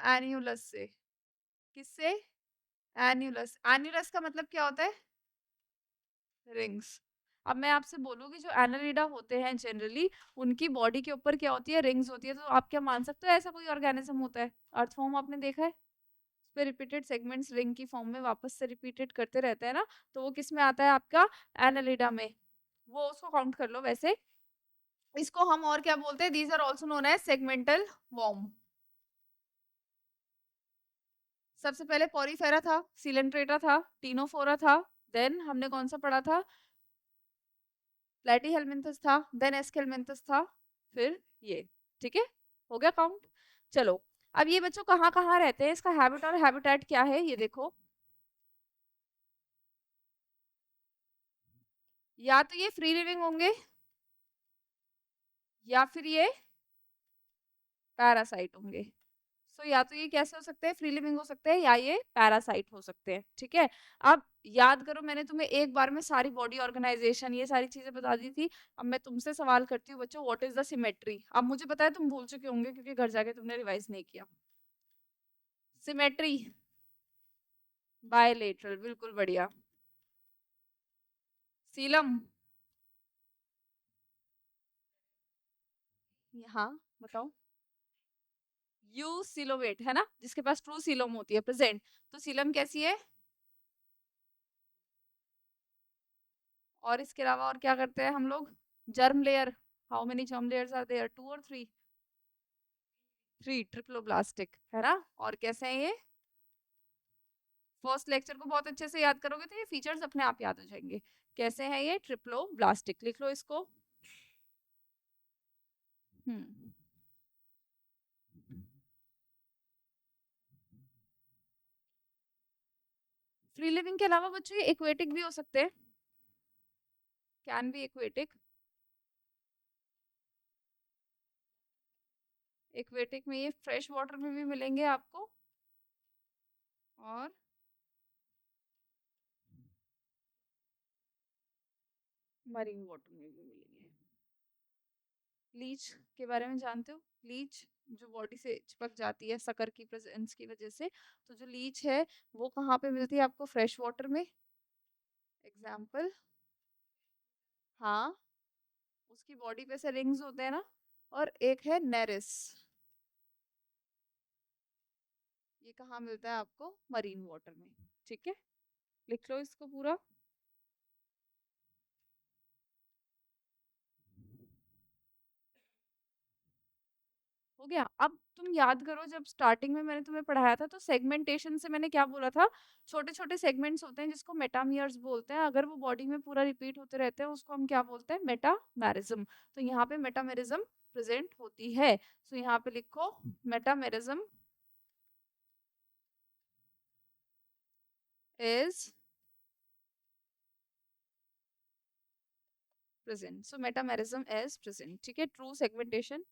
Annulus से। किससे? Annulus. Annulus का मतलब क्या होता है? रिंग्स। अब मैं आपसे बोलूंगी जो एनालिडा होते हैं जनरली, उनकी बॉडी के ऊपर क्या होती है? रिंग्स होती है। तो आप क्या मान सकते हो ऐसा कोई ऑर्गेनिज्म होता है? अर्थवॉर्म आपने देखा है? उस पे रिपीटेड सेगमेंट्स रिंग की फॉर्म में वापस से रिपीटेड करते रहते हैं ना, तो वो किस में आता है आपका? एनालिडा में। वो उसको काउंट कर लो वैसे। इसको हम और क्या बोलते हैं? These are also known as segmental worm. सबसे पहले पॉरीफेरा था, सिलेंट्रेटा था, टीनोफोरा था, देन हमने कौन सा पढ़ा था? प्लेटीहेलमिन्थस था, देन एस्केलमिन्थस था, फिर ये। ठीक है, हो गया काउंट। चलो, अब ये बच्चों कहाँ कहाँ रहते हैं, इसका हैबिट और हैबिटेट क्या है ये देखो। या तो ये फ्री लिविंग होंगे, या फिर ये पैरासाइट होंगे। सो या तो ये कैसे हो सकते हैं? फ्री लिविंग हो सकते हैं, या ये पैरासाइट हो सकते हैं। ठीक है, अब याद करो मैंने तुम्हें एक बार में सारी बॉडी ऑर्गेनाइजेशन ये सारी चीजें बता दी थी। अब मैं तुमसे सवाल करती हूँ बच्चों, व्हाट इज द सिमेट्री? अब मुझे पता है तुम भूल चुके होंगे क्योंकि घर जाके तुमने रिवाइज नहीं किया। सिमेट्री। बायलेटरल, बिल्कुल बढ़िया। सीलम। हाँ, बताओ। यू सिलोवेट है ना, जिसके पास ट्रू सीलम होती है प्रेजेंट। तो सीलम कैसी है? और इसके अलावा और क्या करते हैं हम लोग? Germ layer. How many germ layers are there? Two और थ्री? थ्री, ट्रिप्लोब्लास्टिक है ना। और कैसे हैं ये? फर्स्ट लेक्चर को बहुत अच्छे से याद करोगे तो ये फीचर्स अपने आप याद हो जाएंगे। कैसे हैं ये? ट्रिप्लोब्लास्टिक। लिख लो इसको। हम्म। फ्री लिविंग के अलावा बच्चों ये एक्वेटिक भी हो सकते हैं। Can be aquatic. एक्वेटिक में ये फ्रेश वाटर में भी मिलेंगे आपको, और मरीन वाटर में भी मिलेंगे। लीच के बारे में जानते हो? लीच जो बॉडी से चिपक जाती है सकर की प्रेजेंस की वजह से, तो जो लीच है वो कहाँ पे मिलती है आपको? फ्रेश वाटर में। एग्जाम्पल? हाँ, उसकी बॉडी पे से रिंग्स होते हैं ना। और एक है नेरिस, ये कहाँ मिलता है आपको? मरीन वाटर में। ठीक है, लिख लो इसको पूरा। हो गया। अब तुम याद करो जब स्टार्टिंग में मैंने तुम्हें पढ़ाया था तो सेगमेंटेशन से मैंने क्या बोला था? छोटे छोटे सेगमेंट्स होते हैं जिसको मेटामियर्स बोलते हैं, अगर वो बॉडी में पूरा रिपीट होते रहते हैं उसको हम क्या बोलते हैं? मेटामेरिज्म। तो यहाँ पे मेटामेरिज्म प्रेजेंट होती है। तो यहाँ पे लिखो metamerism is present. So metamerism is present. ठीक है, ट्रू सेगमेंटेशन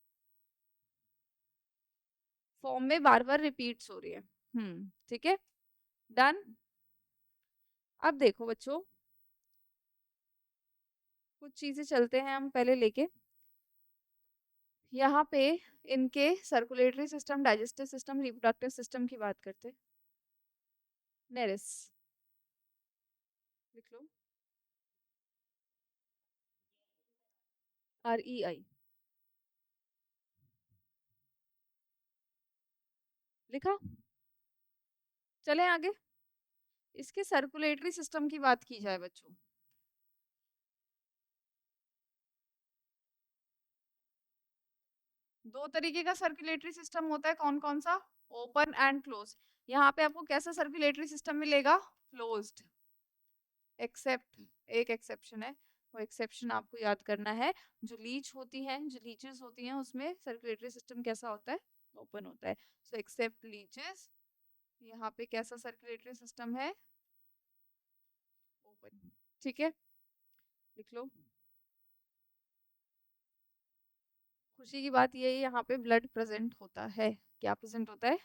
फॉर्म में बार बार रिपीट्स हो रही है। ठीक है, डन। अब देखो बच्चों, कुछ चीजें चलते हैं हम पहले लेके। यहाँ पे इनके circulatory system, digestive system, reproductive system की बात करते। नेरिस। लिख लो। REI। लिखा? चले आगे। इसके सर्कुलेटरी सिस्टम की बात की जाए बच्चों, दो तरीके का सर्कुलेटरी सिस्टम होता है। कौन कौन सा? Open and close. यहाँ पे आपको कैसा सर्कुलेटरी सिस्टम मिलेगा? क्लोज्ड। एक्सेप्ट, एक एक्सेप्शन है। वो एक्सेप्शन आपको याद करना है। जो लीच होती हैं, जो लीचेस होती हैं, उसमें सर्कुलेटरी सिस्टम कैसा होता है? ओपन होता है। सो एक्सेप्ट लीचेस, यहाँ पे कैसा सर्कुलेटरी सिस्टम है? ओपन। ठीक है, लिख लो। खुशी की बात ये है यहाँ पे ब्लड प्रेजेंट होता है। क्या प्रेजेंट होता है?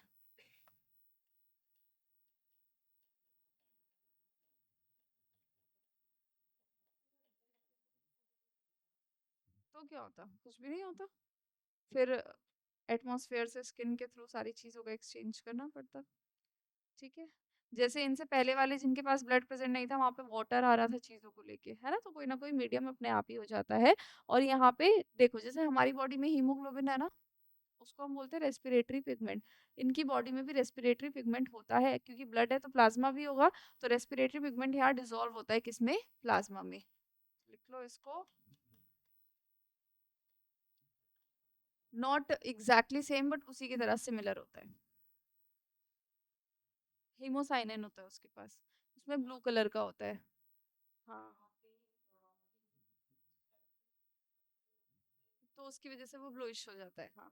तो क्या होता? कुछ भी नहीं होता फिर। एटमॉस्फेयर से स्किन के थ्रू सारी चीजों को एक्सचेंज करना पड़ता। ठीक है, जैसे इनसे पहले वाले जिनके पास ब्लड प्रेजेंट नहीं था वहां पे वाटर आ रहा था चीजों को लेके, है ना कोई मीडियम अपने आप ही हो जाता है। और यहाँ पे देखो जैसे हमारी बॉडी में हीमोग्लोबिन है ना, उसको हम बोलते हैं रेस्पिरेटरी पिगमेंट। इनकी बॉडी में भी रेस्पिरेटरी पिगमेंट होता है, क्योंकि ब्लड है तो प्लाज्मा भी होगा। तो रेस्पिरेटरी पिगमेंट यहाँ डिसॉल्व होता है किसमें, प्लाज्मा में। लिख लो इसको। नॉट एग्जैक्टली सेम बट उसी की तरह सिमिलर होता है। हीमोसाइनिन होता है उसके पास, उसमें ब्लू कलर का होता है। हाँ, तो उसकी वजह से वो ब्लूइश हो जाता है। हाँ,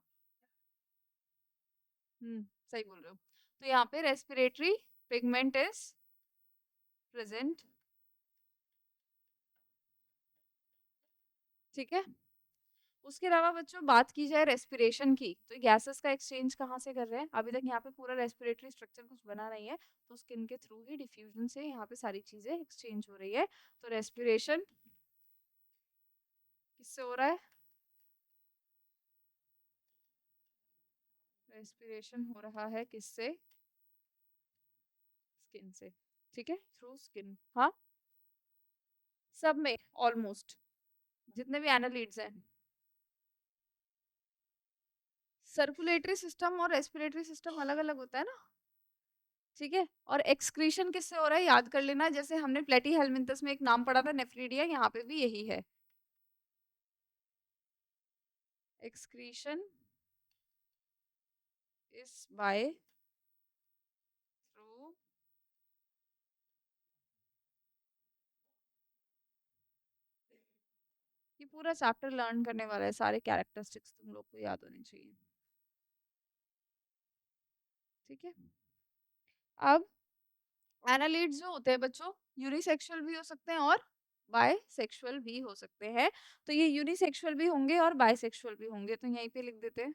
सही बोल रहे हो। तो यहाँ पे रेस्पिरेटरी पिगमेंट इज प्रेजेंट। ठीक है, उसके अलावा बच्चों बात की जाए रेस्पिरेशन की, तो गैसेस का एक्सचेंज कहाँ से कर रहे हैं, अभी तक यहाँ पे पूरा रेस्पिरेटरी स्ट्रक्चर कुछ बना नहीं है, तो स्किन के थ्रू ही डिफ्यूजन से यहाँ पे सारी चीजें एक्सचेंज हो रही है। तो रेस्पिरेशन किससे हो रहा है, रेस्पिरेशन हो रहा है किससे, स्किन से। ठीक है, थ्रू स्किन। हाँ, सब में ऑलमोस्ट जितने भी एनालिड्स हैं। सर्कुलेटरी सिस्टम और रेस्पिरेटरी सिस्टम अलग अलग होता है ना। ठीक है, और एक्सक्रीशन किससे हो रहा है याद कर लेना, जैसे हमने प्लेटी हेलमिंथस में एक नाम पढ़ा था नेफ्रीडिया, यहाँ पे भी यही है। एक्सक्रीशन इज बाय थ्रू, ये पूरा चैप्टर लर्न करने वाला है, सारे कैरेक्टरिस्टिक्स तुम लोग को याद होनी चाहिए। ठीक है, अब एनालिड्स जो होते हैं बच्चों, यूनिसेक्सुअल भी हो सकते हैं और बायसेक्सुअल भी हो सकते हैं। तो ये यूनिसेक्सुअल भी होंगे और बायसेक्सुअल भी होंगे, तो यहीं पे लिख देते हैं।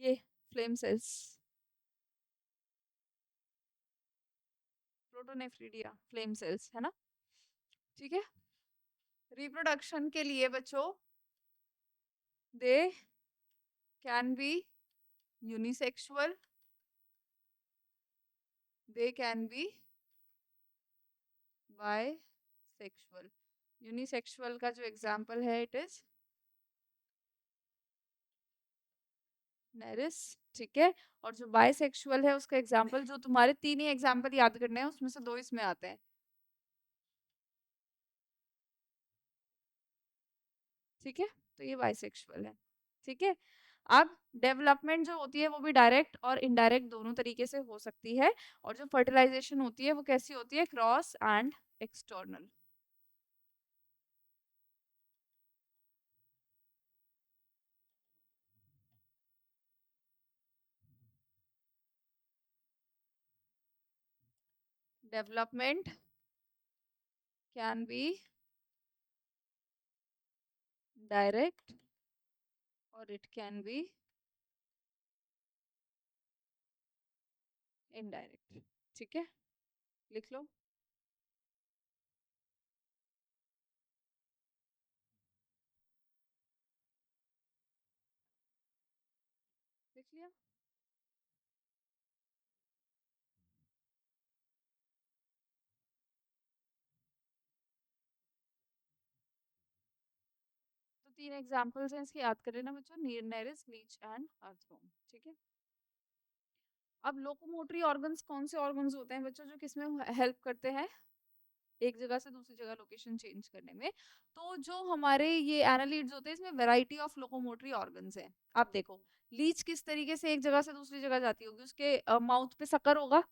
ये flame cells, protonephridia flame cells है ना। ठीक है, रिप्रोडक्शन के लिए बच्चों they can be unisexual, they can be bisexual. Unisexual का जो एग्जांपल है इट इज नेरिस। ठीक है, और जो बायसेक्सुअल है उसका एग्जांपल, जो तुम्हारे तीन ही एग्जांपल याद करने हैं उसमें से दो इसमें आते हैं। ठीक है, तो ये बाइसेक्सुअल है। ठीक है, अब डेवलपमेंट जो होती है वो भी डायरेक्ट और इनडायरेक्ट दोनों तरीके से हो सकती है, और जो फर्टिलाइजेशन होती है वो कैसी होती है, cross and external. Development can be direct और इट कैन बी इनडायरेक्ट। ठीक है, लिख लो। लिख लिया। तो तीन एग्जांपल्स हैं इसके, याद कर लेना बच्चों, नेरिस, लीच एंड अर्थवर्म। ठीक है, अब लोकोमोटरी ऑर्गन्स कौन से ऑर्गन्स होते हैं बच्चों जो किसमें हेल्प करते हैं, एक जगह से दूसरी जगह लोकेशन चेंज करने में। तो जो हमारे ये एनालिड्स होते हैं इसमें वैरायटी ऑफ लोकोमोटरी ऑर्गन्स हैं। आप देखो लीच किस तरीके से एक जगह से दूसरी जगह जाती होगी, उसके माउथ पे सकर होगा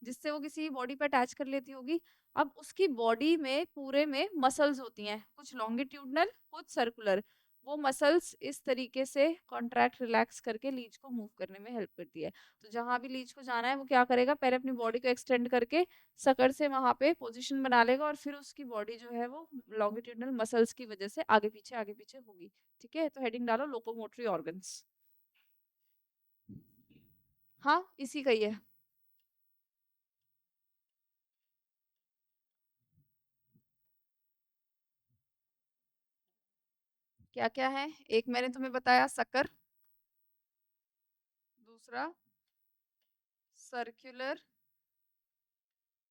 जिससे वो किसी बॉडी पे अटैच कर लेती होगी। अब उसकी बॉडी में पूरे में मसल्स होती हैं, कुछ लॉन्गिट्यूडनल कुछ सर्कुलर। वो मसल्स इस तरीके से कॉन्ट्रैक्ट रिलैक्स करके लीच को मूव करने में हेल्प करती है। तो जहां भी लीच को जाना है वो क्या करेगा, पहले अपनी बॉडी को एक्सटेंड करके सकड़ से वहां पे पोजीशन बना लेगा, और फिर उसकी बॉडी जो है वो लॉन्गिट्यूडनल मसल्स की वजह से आगे पीछे होगी। ठीक है, तो हेडिंग डालो लोकोमोटरी ऑर्गन्स। हाँ, इसी का ही है। क्या क्या है? एक मैंने तुम्हें बताया सकर, दूसरा सर्कुलर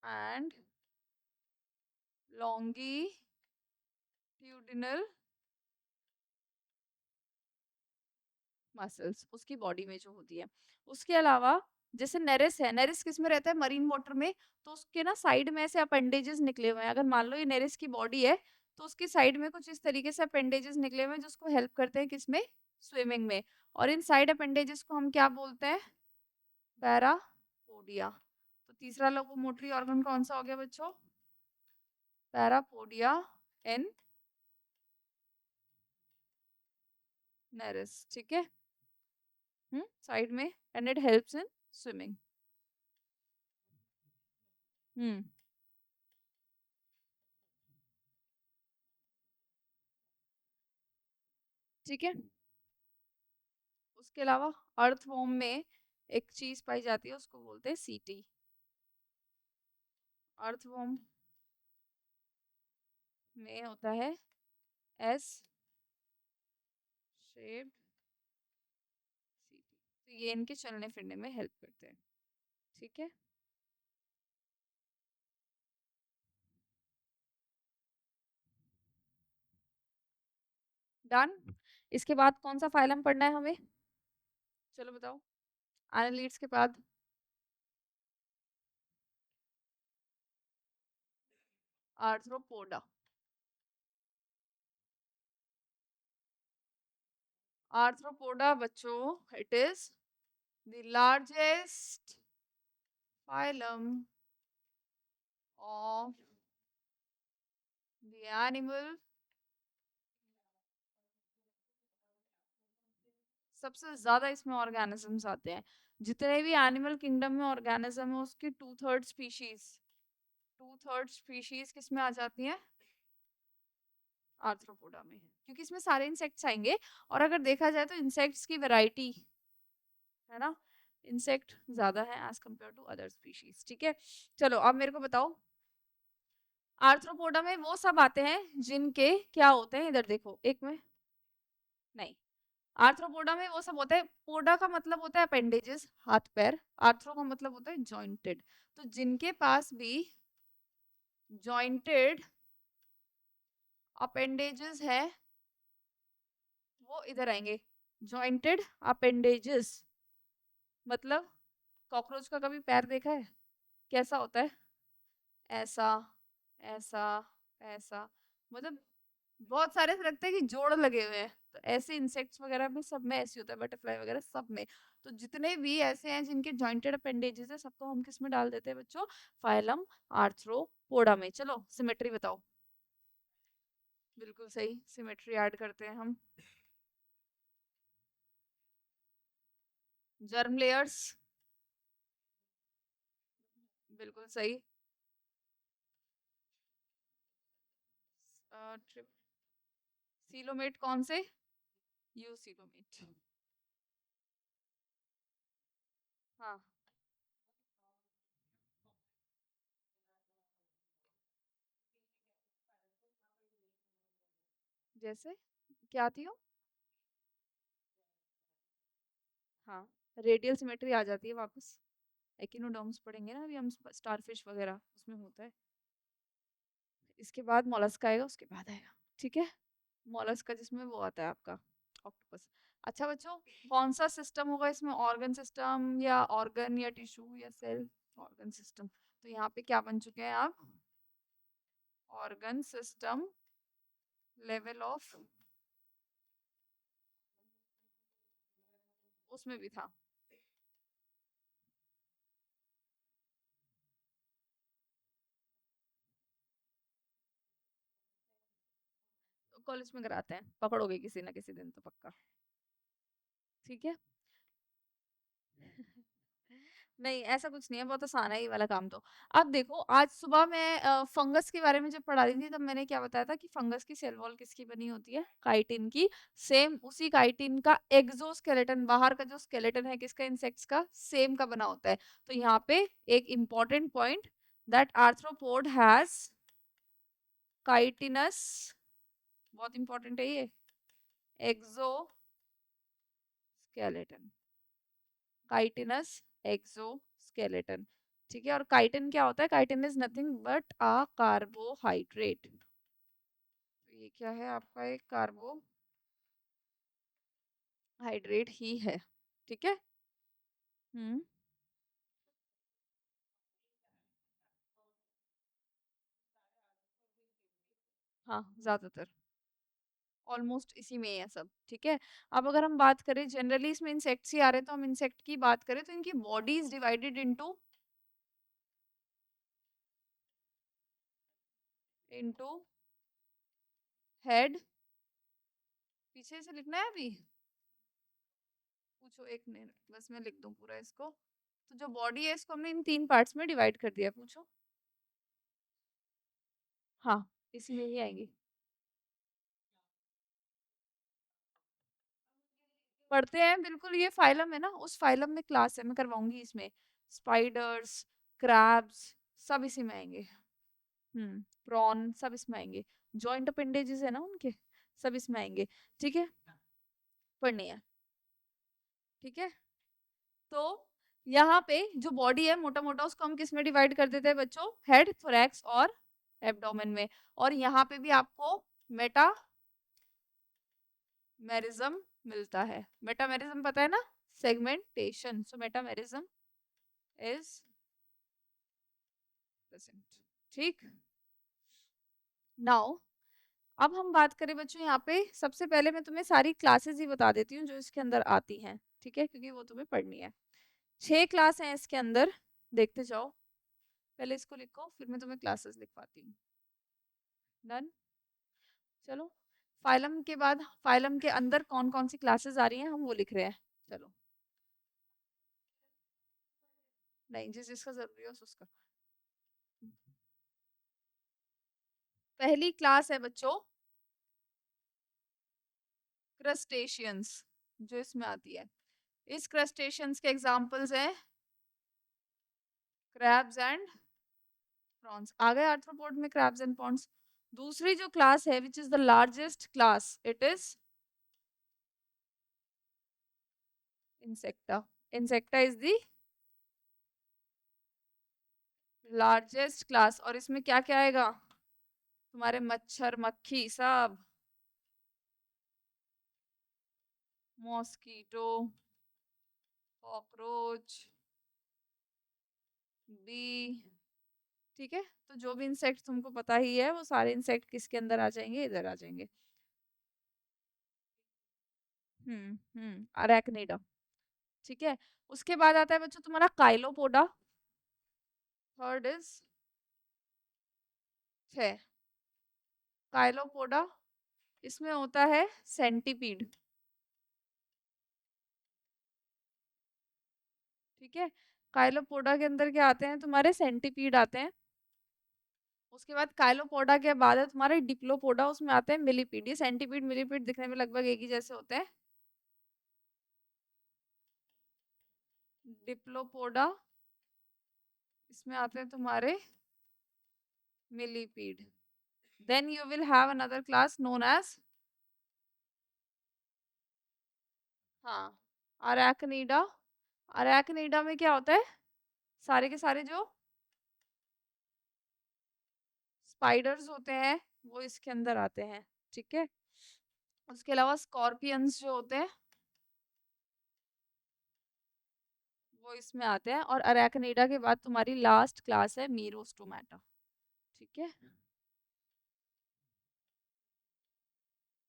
एंड लॉन्गिट्यूडिनल मसल्स उसकी बॉडी में जो होती है। उसके अलावा जैसे नेरिस है, नेरिस किस में रहता है? मरीन वाटर में। तो उसके ना साइड में ऐसे अपेंडेजेस निकले हुए हैं। अगर मान लो ये नेरिस की बॉडी है तो उसकी साइड में कुछ इस तरीके से अपेंडेजेस निकले हुए हैं, जिसको हेल्प करते हैं किसमें? स्विमिंग में। और इन साइड अपेंडेजेस को हम क्या बोलते हैं? पैरापोडिया। तो तीसरा लोकोमोटरी ऑर्गन कौन सा हो गया बच्चों? Parapodia in Nereis. ठीक है, साइड में, and it helps in swimming. Hmm ठीक है। उसके अलावा अर्थवॉर्म में एक चीज पाई जाती है, उसको बोलते हैं सीटी। अर्थवॉर्म में होता है एस शेप्ड सीटी। तो ये इनके चलने फिरने में हेल्प करते हैं। ठीक है, डन। इसके बाद कौन सा फाइलम पढ़ना है हमें? चलो बताओ। एनालीड्स के बाद आर्थ्रोपोडा। आर्थ्रोपोडा बच्चों, it is the largest phylum of the animal. सबसे ज्यादा इसमें ऑर्गेनिजम्स आते हैं। जितने भी एनिमल किंगडम में ऑर्गेनिज्म है उसकी टू थर्ड स्पीशीज किस में आ जाती हैं? आर्थ्रोपोडा में, क्योंकि इसमें सारे इंसेक्ट्स आएंगे। और अगर देखा जाए तो इंसेक्ट्स की वैरायटी है ना, इंसेक्ट ज्यादा है as compare to other species. ठीक है, चलो अब मेरे को बताओ। आर्थ्रोपोडा में वो सब आते हैं जिनके क्या होते हैं, इधर देखो एक में। नहीं, आर्थ्रोपोडा में वो सब होता है, पोडा का मतलब होता है अपेंडेजेस, हाथ पैर। आर्थ्रो का मतलब होता है जॉइंटेड। तो जिनके पास भी जॉइंटेड अपेंडेजेस है वो इधर आएंगे। जॉइंटेड अपेंडेजेस मतलब कॉकरोच का कभी पैर देखा है? कैसा होता है? ऐसा, ऐसा, ऐसा। मतलब बहुत सारे से लगता है कि जोड़ लगे हुए हैं। तो ऐसे इंसेक्ट्स वगैरह में सब में ऐसे होता है, बटरफ्लाई वगैरह सब में। तो जितने भी ऐसे हैं जिनके जॉइंटेड अपेंडेजेस है, सबको हम किस में डाल देते हैं बच्चों? फाइलम आर्थ्रोपोडा में। चलो सिमेट्री बताओ। बिल्कुल सही, सिमेट्री ऐड करते हैं हम। जर्म लेयर्स, बिल्कुल सही। ट्रिप सीलोमेट कौन से? You coelomate. हाँ, जैसे क्या आती हो? हाँ, रेडियल सिमेट्री आ जाती है वापस। एकिनोडर्म्स पढ़ेंगे ना अभी हम, स्टारफिश वगैरह उसमें होता है। इसके बाद मोलस्क आएगा, उसके बाद आएगा। ठीक है, मोलस्क का जिसमें वो आता है आपका ऑक्टोपस। अच्छा बच्चों, कौन सा सिस्टम होगा इसमें? ऑर्गन सिस्टम या ऑर्गन या टिश्यू या सेल? Organ system. तो यहाँ पे क्या बन चुके हैं आप? ऑर्गन सिस्टम लेवल ऑफ, उसमें भी था। कॉलेज में कराते हैं, पकड़ोगे किसी ना किसी दिन तो पक्का। ठीक है। नहीं ऐसा कुछ नहीं है, बहुत आसान है ये वाला काम तो। अब देखो, आज सुबह मैं फंगस के बारे में जब पढ़ा रही थी तब मैंने क्या बताया था कि फंगस की सेल वॉल किसकी बनी होती है? काइटिन की। सेम उसी काइटिन का एक्सोस्केलेटन, बाहर का जो स्केलेटन है किसका? इंसेक्ट्स का, सेम का बना होता है। तो यहाँ पे एक important point, that arthropod has chitinous, बहुत इंपॉर्टेंट है ये, एक्सोस्केलेटन, काइटिनस एक्सोस्केलेटन। ठीक है, और काइटिन क्या होता है? Chitin is nothing but a carbohydrate. तो ये क्या है आपका? एक कार्बोहाइड्रेट ही है। ठीक है। हम्म। हाँ, ज्यादातर ऑलमोस्ट इसी में ही है सब। ठीक है। अब अगर हम बात करें जनरली, इसमें इंसेक्ट्स ही आ रहे हैं, तो हम इंसेक्ट की बात करें तो इनकी body is divided into head. पीछे से लिखना है अभी? पूछो, एक मिनट बस मैं लिख दूं पूरा इसको। तो जो बॉडी है इसको हमने इन 3 पार्ट्स में डिवाइड कर दिया। पूछो। हाँ, इसी में ही आएंगी। पढ़ते हैं बिल्कुल, ये फाइलम है ना, उस फाइलम में क्लास है, मैं करवाऊंगी इसमें। स्पाइडर्स, क्रैब्स, सब इसी में आएंगे। प्रॉन सब इसमें आएंगे। जॉइंट अपेंडेजेस है ना उनके, सब इसमें आएंगे। ठीक है, पढ़नी है। ठीक है। तो यहाँ पे जो बॉडी है मोटा मोटा, उसको हम किस में डिवाइड कर देते हैं बच्चों? हेड, थोरैक्स और एब्डोमेन में। और यहाँ पे भी आपको मेटामेरिज्म मिलता है। मेटामेरिज्म पता है ना? Segmentation. So metamerism is present. ठीक। नाउ अब हम बात करें बच्चों, यहाँ पे सबसे पहले मैं तुम्हें सारी क्लासेस ही बता देती हूँ जो इसके अंदर आती हैं। ठीक है, क्योंकि वो तुम्हें पढ़नी है। 6 क्लास हैं इसके अंदर, देखते जाओ। पहले इसको लिखो, फिर मैं तुम्हें क्लासेस लिखवाती हूँ। डन। चलो, फाइलम के बाद फाइलम के अंदर कौन कौन सी क्लासेस आ रही हैं हम वो लिख रहे हैं। चलो, नहीं, जिस जिसका जरूरी हो उसका। पहली क्लास है बच्चों क्रस्टेशियंस, जो इसमें आती है। इस क्रस्टेशियंस के एग्जांपल्स हैं क्रैब्स एंड प्रॉन्स। आ गए आर्थ्रोपोड में क्रैब्स एंड प्रॉन्स। दूसरी जो क्लास है which is the largest class, it is insecta. Insecta is the largest class. और इसमें क्या क्या आएगा? तुम्हारे मच्छर, मक्खी सब, मॉस्किटो, कॉकरोच, बी। ठीक है, तो जो भी इंसेक्ट तुमको पता ही है वो सारे इंसेक्ट किसके अंदर आ जाएंगे? इधर आ जाएंगे। अरेक्निडा। ठीक है। उसके बाद आता है बच्चों तुम्हारा काइलोपोडा। थर्ड इज है काइलोपोडा। इसमें होता है सेंटीपीड। ठीक है, काइलोपोडा के अंदर क्या आते हैं? तुम्हारे सेंटीपीड आते हैं। उसके बाद काइलोपोडा के बाद है तुम्हारे डिप्लोपोडा, उसमें आते हैं मिलीपीड। ये सेंटीपीड मिलीपीड दिखने में लगभग एक ही जैसे होते हैं। डिप्लोपोडा, इसमें आते हैं तुम्हारे millipede. Then you will have another class known as, हाँ, अरेक्निडा। अरेक्निडा में क्या होता है? सारे के सारे जो स्पाइडर्स होते हैं वो इसके अंदर आते हैं। ठीक है। उसके अलावा स्कॉर्पियंस जो होते हैं वो इसमें आते हैं। और अरेक्निडा के बाद तुम्हारी लास्ट क्लास है मीरोस्टोमाटा। ठीक है,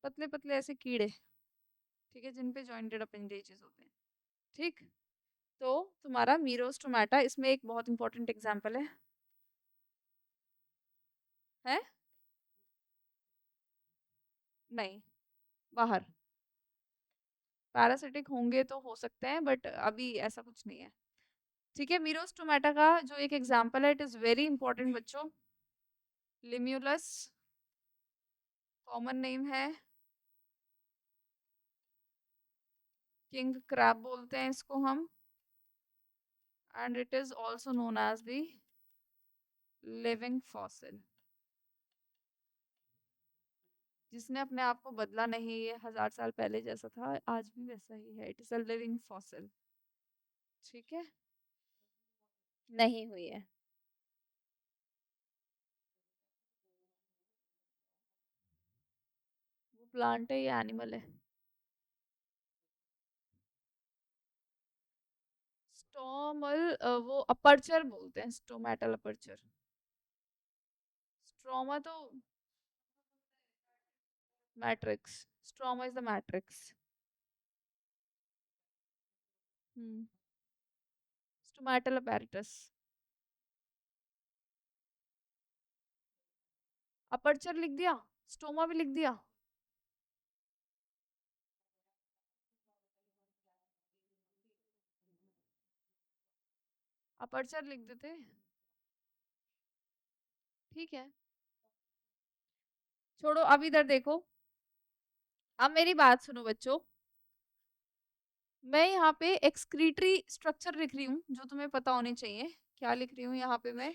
पतले पतले ऐसे कीड़े। ठीक है, जिन पे जॉइंटेड अपेंडेजेस होते हैं। ठीक। तो तुम्हारा मीरोस्टोमाटा, इसमें एक बहुत इंपॉर्टेंट एग्जांपल है नहीं, बाहर पैरासिटिक होंगे तो हो सकते हैं, बट अभी ऐसा कुछ नहीं है। ठीक है, मीरोस्टोमाटा का जो एक एग्जांपल है, इट इज वेरी इंपॉर्टेंट बच्चों, लिम्यूलस, कॉमन नेम है, किंग क्रैब बोलते हैं इसको हम, and it is also known as the living fossil. जिसने अपने आप को बदला नहीं, ये 1000 साल पहले जैसा था आज भी वैसा ही है। It is a living fossil. ठीक है, नहीं हुई है। वो प्लांट है या एनिमल है? स्टोमल, वो अपर्चर बोलते हैं, स्टोमेटल अपर्चर। स्ट्रोमा तो matrix, stroma is the matrix. Hmm, stomatal apparatus. Aperture लिख दिया, स्टोमा भी लिख दिया। अपर्चर लिख देते। ठीक है, छोड़ो, अब इधर देखो। अब मेरी बात सुनो बच्चों। मैं यहाँ पे एक्सक्रीटरी स्ट्रक्चर लिख रही हूँ जो तुम्हें पता होने चाहिए। क्या लिख रही हूँ यहाँ पे मैं?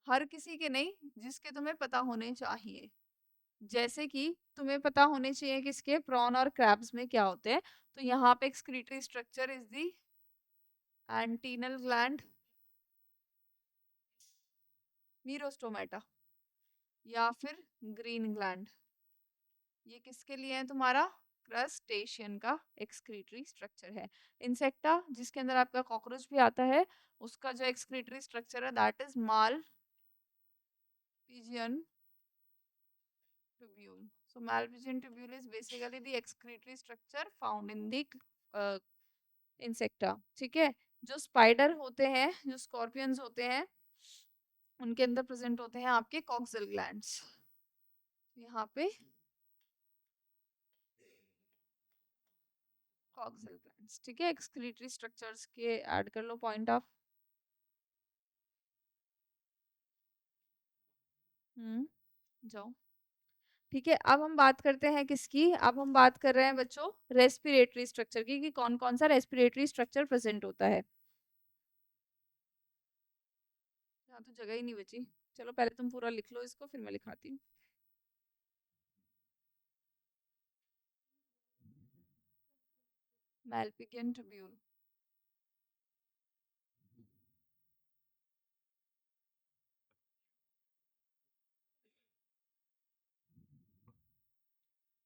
हर किसी के नहीं, जिसके तुम्हें पता होने चाहिए। जैसे कि तुम्हें पता होने चाहिए किसके, प्रॉन और क्रैब्स में क्या होते हैं। तो यहाँ पे excretory structure is the antennal gland, मीरोस्टोमेटा, या फिर ग्रीन ग्लैंड। ये किसके लिए है तुम्हारा? क्रस्टेशियन का एक्सक्रीटरी स्ट्रक्चर है। इंसेक्टा, जिसके अंदर आपका कॉकरोच भी आता है, उसका जो एक्सक्रीटरी स्ट्रक्चर है that is mall pigeon tubule. So Malpighian tubule is basically the excretory structure found in the uh, insecta. ठीक है, जो स्पाइडर होते हैं, जो स्कॉर्पियंस होते हैं, उनके अंदर प्रेजेंट होते हैं आपके कॉक्सियल ग्लैंड्स। यहाँ पे कॉक्सियल ग्लैंड्स। ठीक है, एक्सक्रीटरी स्ट्रक्चर्स के ऐड कर लो पॉइंट ऑफ। जाओ। ठीक है, अब हम बात करते हैं किसकी, अब हम बात कर रहे हैं बच्चों रेस्पिरेटरी स्ट्रक्चर की, कि कौन कौन सा रेस्पिरेटरी स्ट्रक्चर प्रेजेंट होता है। यहाँ तो जगह ही नहीं बची। चलो पहले तुम पूरा लिख लो इसको, फिर मैं लिखाती हूँ। Malpighian tubule।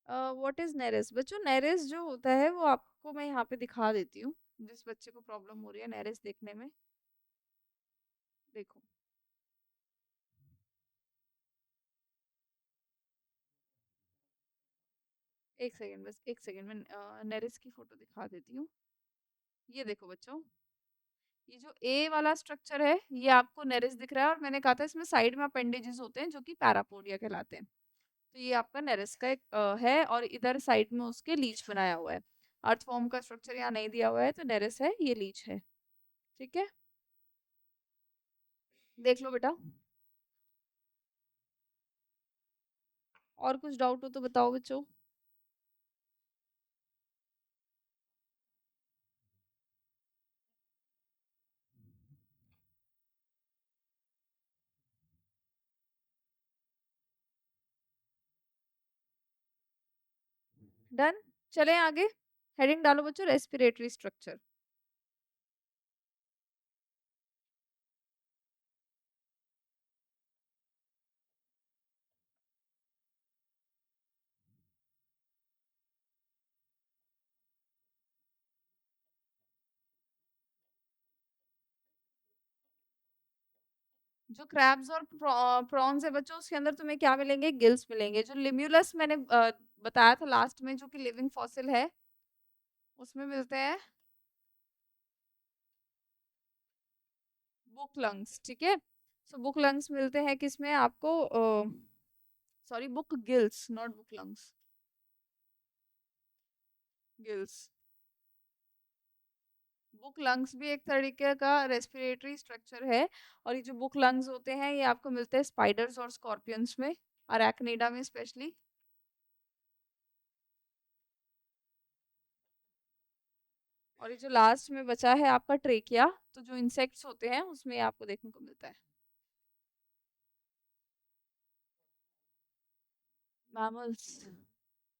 What is Nereis बच्चों? नेरेस जो होता है वो आपको मैं यहाँ पे दिखा देती हूँ, जिस बच्चे को प्रॉब्लम हो रही है नेरेस देखने में। देखो, एक सेकंड, बस एक सेकंड, मैं नेरेस की फोटो दिखा देती हूँ। ये देखो बच्चों, ये जो ए वाला स्ट्रक्चर है ये आपको नेरेस दिख रहा है, और मैंने कहा था इसमें साइड में अपेंडेजेस होते हैं जो कि पैरापोडिया कहलाते हैं। तो ये आपका नेरेस का एक है, और इधर साइड में उसके लीच बनाया हुआ है। अर्थवॉर्म का स्ट्रक्चर यहाँ नहीं दिया हुआ है, तो नेरेस है, ये लीच है। ठीक है, देख लो बेटा। और कुछ डाउट हो तो बताओ बच्चों। डन, चलें आगे। हेडिंग डालो बच्चों, रेस्पिरेटरी स्ट्रक्चर। जो क्रैब्स और प्रॉन्स है बच्चों, उसके अंदर तुम्हें क्या मिलेंगे? गिल्स मिलेंगे। जो लिम्यूलस मैंने बताया था लास्ट में, जो कि लिविंग फॉसिल है, उसमें मिलते हैं बुक लंग्स। ठीक है, सो बुक लंग्स मिलते हैं किसमें आपको? Sorry, book gills, not book lungs, gills. Book lungs भी एक तरीके का रेस्पिरेटरी स्ट्रक्चर है, और ये जो बुक लंग्स होते हैं ये आपको मिलते हैं स्पाइडर्स और स्कॉर्पियंस में, अराक्निडा में स्पेशली। और ये जो लास्ट में बचा है आपका ट्रेकिया, तो जो इंसेक्ट्स होते हैं उसमें आपको देखने को मिलता है। मैमल्स,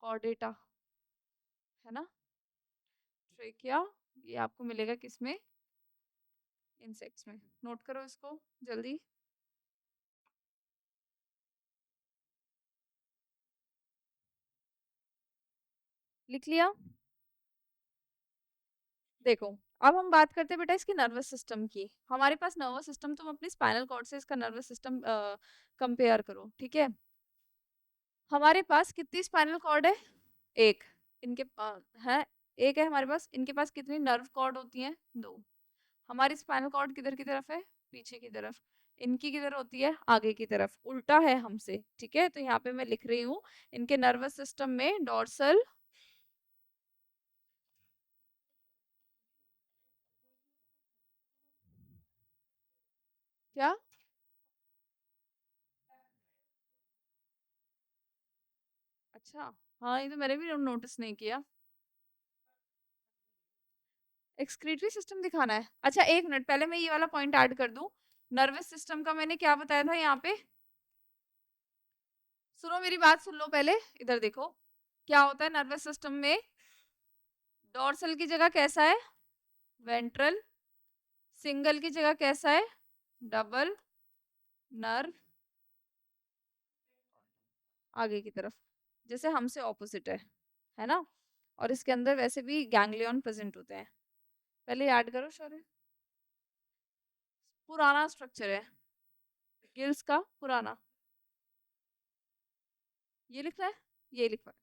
कॉर्डेटा, है ना, ट्रेकिया, ये आपको मिलेगा किसमें, इंसेक्ट्स में। नोट करो इसको जल्दी। लिख लिया। देखो, अब हम बात करते हैं बेटा इसकी नर्वस सिस्टम की। हमारे पास नर्वस सिस्टम, तुम अपनी स्पाइनल कॉर्ड से इसका नर्वस सिस्टम कंपेयर करो, ठीक है। हमारे पास कितनी स्पाइनल कॉर्ड है, एक। इनके है, एक है हमारे पास। इनके पास कितनी नर्व कॉर्ड होती हैं, दो। हमारी स्पाइनल कॉर्ड किधर की तरफ है, पीछे की तरफ। इनकी किधर होती है, आगे की तरफ, उल्टा है हमसे, ठीक है। तो यहाँ पे मैं लिख रही हूँ, इनके नर्वस सिस्टम में डोर्सल, क्या, अच्छा, हाँ ये तो मैंने भी नोटिस नहीं किया। एक्सक्रीटरी सिस्टम दिखाना है, अच्छा एक मिनट, पहले मैं ये वाला पॉइंट ऐड कर दूं। नर्वस सिस्टम का मैंने क्या बताया था यहाँ पे, सुनो मेरी बात सुन लो पहले, इधर देखो। क्या होता है नर्वस सिस्टम में, डोर्सल की जगह कैसा है, वेंट्रल। सिंगल की जगह कैसा है, डबल नर्व, आगे की तरफ, जैसे हमसे ऑपोजिट है ना। और इसके अंदर वैसे भी गैंग्लियन प्रेजेंट होते हैं। पहले याद करो शौर्य, पुराना स्ट्रक्चर है, गिल्स का पुराना। ये लिखना है, ये लिखना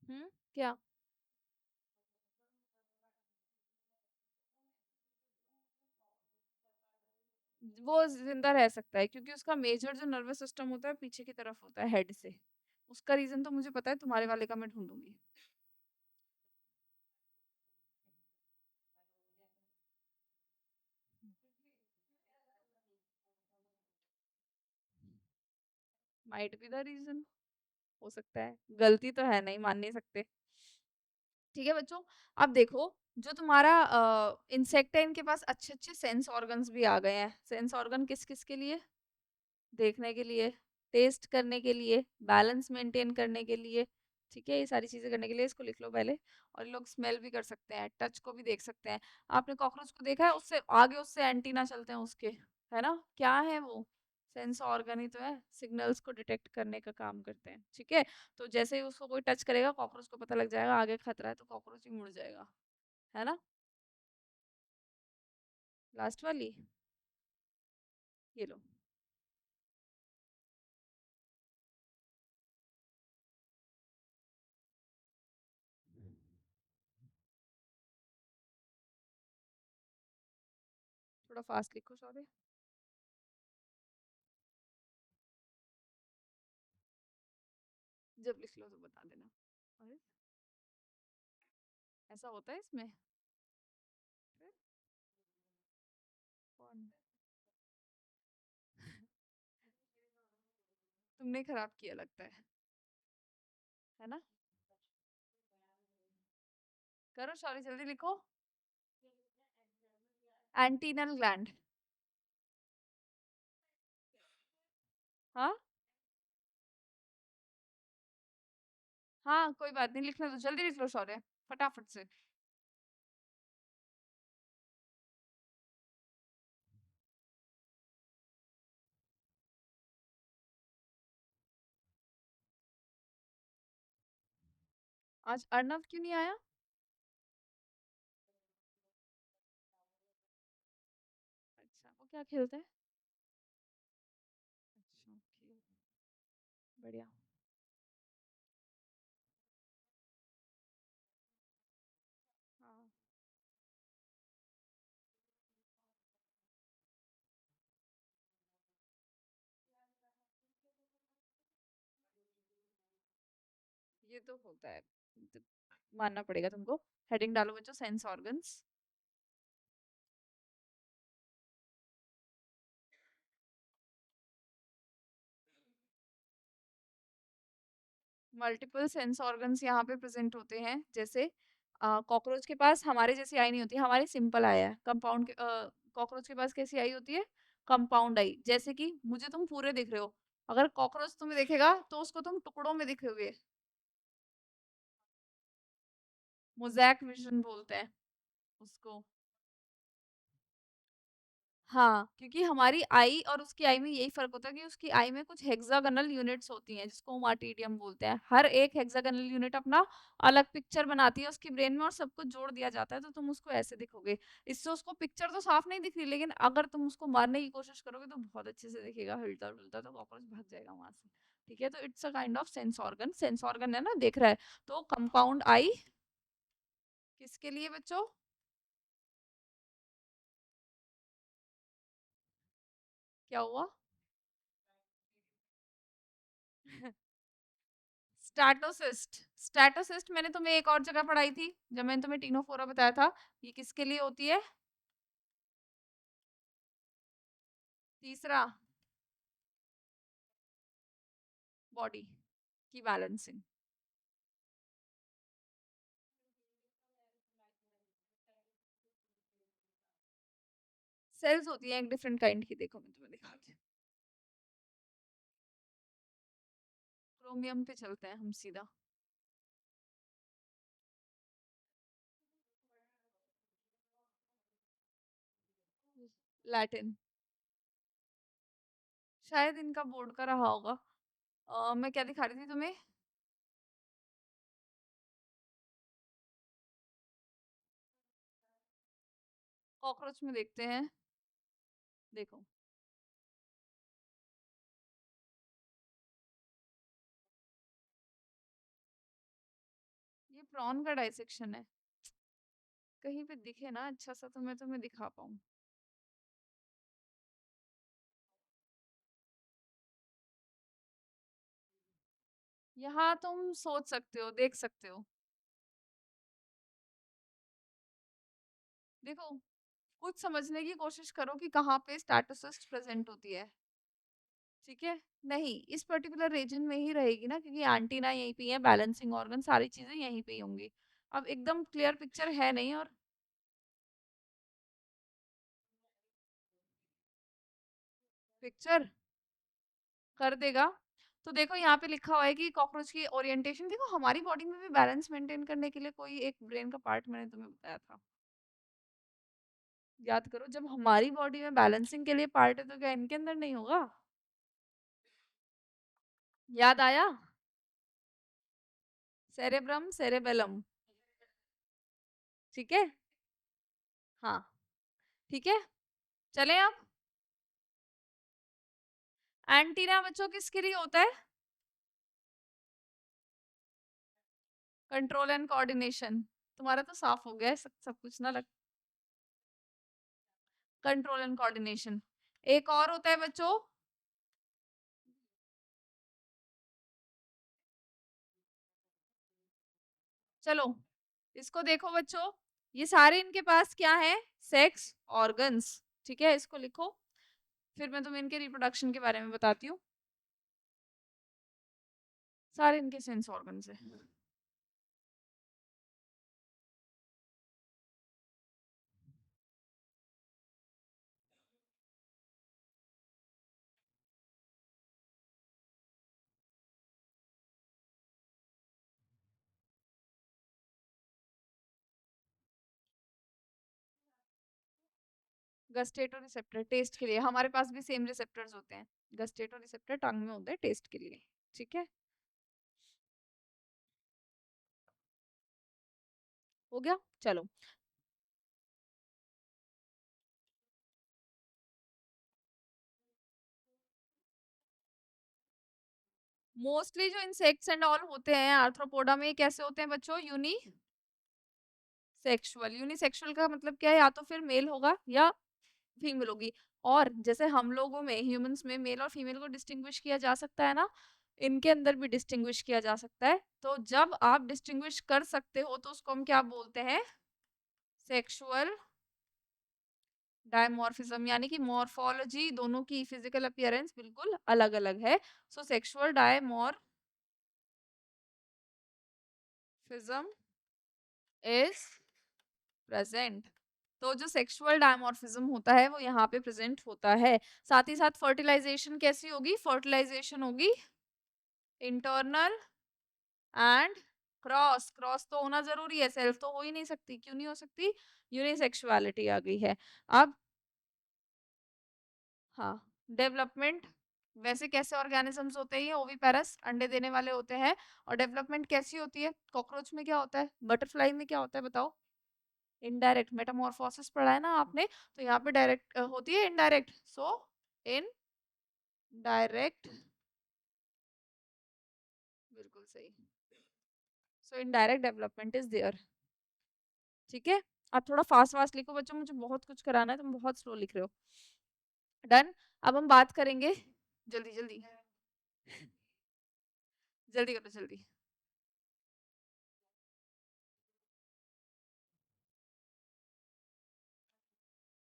है, क्या, वो जिंदा रह सकता है क्योंकि उसका मेजर जो नर्वस सिस्टम होता है पीछे की तरफ होता है, हेड से। उसका रीजन तो मुझे पता है, तुम्हारे वाले का मैं ढूंढूंगी। माइट बी द रीजन, हो सकता है, गलती तो है नहीं, मान नहीं सकते। ठीक है बच्चों, अब देखो, जो तुम्हारा इंसेक्ट है, इनके पास अच्छे अच्छे सेंस ऑर्गन्स भी आ गए हैं। सेंस ऑर्गन किस किस के लिए, देखने के लिए, टेस्ट करने के लिए, बैलेंस मेंटेन करने के लिए, ठीक है, ये सारी चीजें करने के लिए, इसको लिख लो पहले। और ये लोग स्मेल भी कर सकते हैं, टच को भी देख सकते हैं। आपने कॉकरोच को देखा है, उससे आगे उससे एंटीना चलते हैं उसके, है ना, क्या है वो, सेंस ऑर्गन ही तो है, सिग्नल्स को डिटेक्ट करने का काम करते हैं, ठीक है। तो जैसे ही उसको कोई टच करेगा, कॉकरोच को पता लग जाएगा आगे खतरा है, तो कॉकरोच ही मुड़ जाएगा, है ना। लास्ट वाली, ये लो। थोड़ा फास्ट लिखो, सॉरी। जब लिख लो तो बता देना। अरे, ऐसा होता है इसमें, फिर कौन, तुमने खराब किया लगता है ना। करो सॉरी, जल्दी लिखो। एंटीनल ग्लैंड, हाँ हाँ कोई बात नहीं, लिखना तो जल्दी लिख लो सॉरी, फटाफट से। आज अर्नव क्यों नहीं आया, अच्छा वो क्या खेलते हैं, अच्छा ठीक, बढ़िया। हाँ, ये तो होता है, तो मानना पड़ेगा तुमको। हेडिंग डालो बच्चों, sense organs. Multiple sense organs यहाँ पे प्रेजेंट होते हैं, जैसे कॉकरोच के पास हमारे जैसी आई नहीं होती, हमारी सिंपल आई है। कंपाउंड कॉकरोच के पास कैसी आई होती है, कंपाउंड आई। जैसे कि मुझे तुम पूरे दिख रहे हो, अगर कॉकरोच तुम्हें दिखेगा तो उसको तुम टुकड़ों में दिखोगे। मोज़ैक विजन बोलते हैं उसको। हाँ, क्योंकि हमारी आई और उसकी आई में यही फर्क होता है कि उसकी आई में कुछ हेक्सागोनल यूनिट्स होती हैं जिसको मार्टीरियम बोलते हैं। हर एक हेक्सागोनल यूनिट अपना अलग पिक्चर बनाती है उसकी ब्रेन में और सब कुछ जोड़ दिया जाता है, तो तुम उसको ऐसे दिखोगे। इससे उसको पिक्चर तो साफ नहीं दिख रही, लेकिन अगर तुम उसको मारने की कोशिश करोगे तो बहुत अच्छे से दिखेगा, हिलता डुलता, तो कॉकरोच भाग जाएगा वहां से। ठीक है, तो it's a kind of sense organ है ना, देख रहा है। तो कंपाउंड आई किसके लिए बच्चों? क्या हुआ? स्टैटोसिस्ट। स्टैटोसिस्ट मैंने तुम्हें एक और जगह पढ़ाई थी जब मैंने तुम्हें टीनोफोरा बताया था। ये किसके लिए होती है? तीसरा, बॉडी की बैलेंसिंग। सेल्स होती है एक डिफरेंट काइंड की, देखो मैं तुम्हें दिखाती हूँ। क्रोमियम पे चलते हैं हम सीधा। लैटिन। शायद इनका बोर्ड का रहा होगा। मैं क्या दिखा रही थी तुम्हें? कॉकरोच में देखते हैं। देखो, ये प्रॉन का डाइसेक्शन है। कहीं पे दिखे ना अच्छा सा तो मैं तुम्हें दिखा पाऊँ। यहाँ तुम सोच सकते हो, देख सकते हो। देखो, कुछ समझने की कोशिश करो कि कहाँ पे स्टैटोसिस्ट प्रेजेंट होती है। ठीक है, नहीं इस पर्टिकुलर रीजन में ही रहेगी ना, क्योंकि एंटीना यहीं पे है, बैलेंसिंग ऑर्गन सारी चीजें यहीं पे ही होंगी। अब एकदम क्लियर पिक्चर है नहीं, और पिक्चर कर देगा। तो देखो यहाँ पे लिखा हुआ है कि कॉकरोच की ओरिएंटेशन देखो, हमारी बॉडी में भी बैलेंस मेंटेन करने के लिए कोई एक ब्रेन का पार्ट मैंने तुम्हें बताया था, याद करो। जब हमारी बॉडी में बैलेंसिंग के लिए पार्ट है तो क्या इनके अंदर नहीं होगा? याद आया? Cerebrum, cerebellum. ठीक है, हाँ, ठीक है। चले अब। एंटीना बच्चों किसके लिए होता है? Control and coordination. तुम्हारा तो साफ हो गया है सब कुछ ना लग। Control and coordination. एक और होता है बच्चों। चलो, इसको देखो बच्चों, ये सारे इनके पास क्या है? Sex organs. ठीक है, इसको लिखो, फिर मैं तुम्हें इनके रिप्रोडक्शन के बारे में बताती हूँ। सारे इनके सेंस ऑर्गन्स है। गस्टेटो रिसेप्टर टेस्ट के लिए, हमारे पास भी सेम रिसेप्टर्स होते हैं। गस्टेटो रिसेप्टर टंग में होते हैं टेस्ट के लिए। ठीक है, हो गया। चलो, मोस्टली जो इंसेक्ट्स एंड ऑल होते हैं आर्थ्रोपोडा में, कैसे होते हैं बच्चों? यूनिसेक्सुअल। यूनिसेक्सुअल का मतलब क्या है? या तो फिर मेल होगा या फीमेल होगी। और जैसे हम लोगों में, ह्यूमंस में मेल और फीमेल को डिस्टिंग्विश किया जा सकता है ना, इनके अंदर भी डिस्टिंग्विश किया जा सकता है। तो जब आप डिस्टिंग्विश कर सकते हो तो उसको हम क्या बोलते हैं? सेक्सुअल डायमॉर्फिज्म, यानी कि मॉर्फोलॉजी दोनों की, फिजिकल अपीयरेंस बिल्कुल अलग अलग है। सो सेक्सुअल डायमॉर्फिज्म इज प्रेजेंट। तो जो सेक्सुअल डायमॉर्फिज्म होता है वो यहाँ पे प्रेजेंट होता है। साथ ही साथ फर्टिलाइजेशन कैसी होगी? फर्टिलाइजेशन होगी इंटरनल एंड क्रॉस। क्रॉस तो होना जरूरी है, सेल्फ तो हो ही नहीं सकती। क्यों नहीं हो सकती? यूनिसेक्सुअलिटी आ गई है। अब हाँ, डेवलपमेंट वैसे कैसे ऑर्गेनिजम्स होते हैं? ये ओविपेरस, अंडे देने वाले होते हैं। और डेवलपमेंट कैसी होती है? कॉकरोच में क्या होता है? बटरफ्लाई में क्या होता है बताओ? इनडायरेक्ट। मेटामॉर्फोसिस पढ़ा है ना आपने, तो यहाँ पे डायरेक्ट होती है, इनडायरेक्ट। सो इन डायरेक्ट, बिल्कुल सही। So indirect development is there. ठीक है, आप थोड़ा फास्ट फास्ट लिखो बच्चों, मुझे बहुत कुछ कराना है, तुम बहुत स्लो लिख रहे हो। डन। अब हम बात करेंगे, जल्दी जल्दी जल्दी करो जल्दी।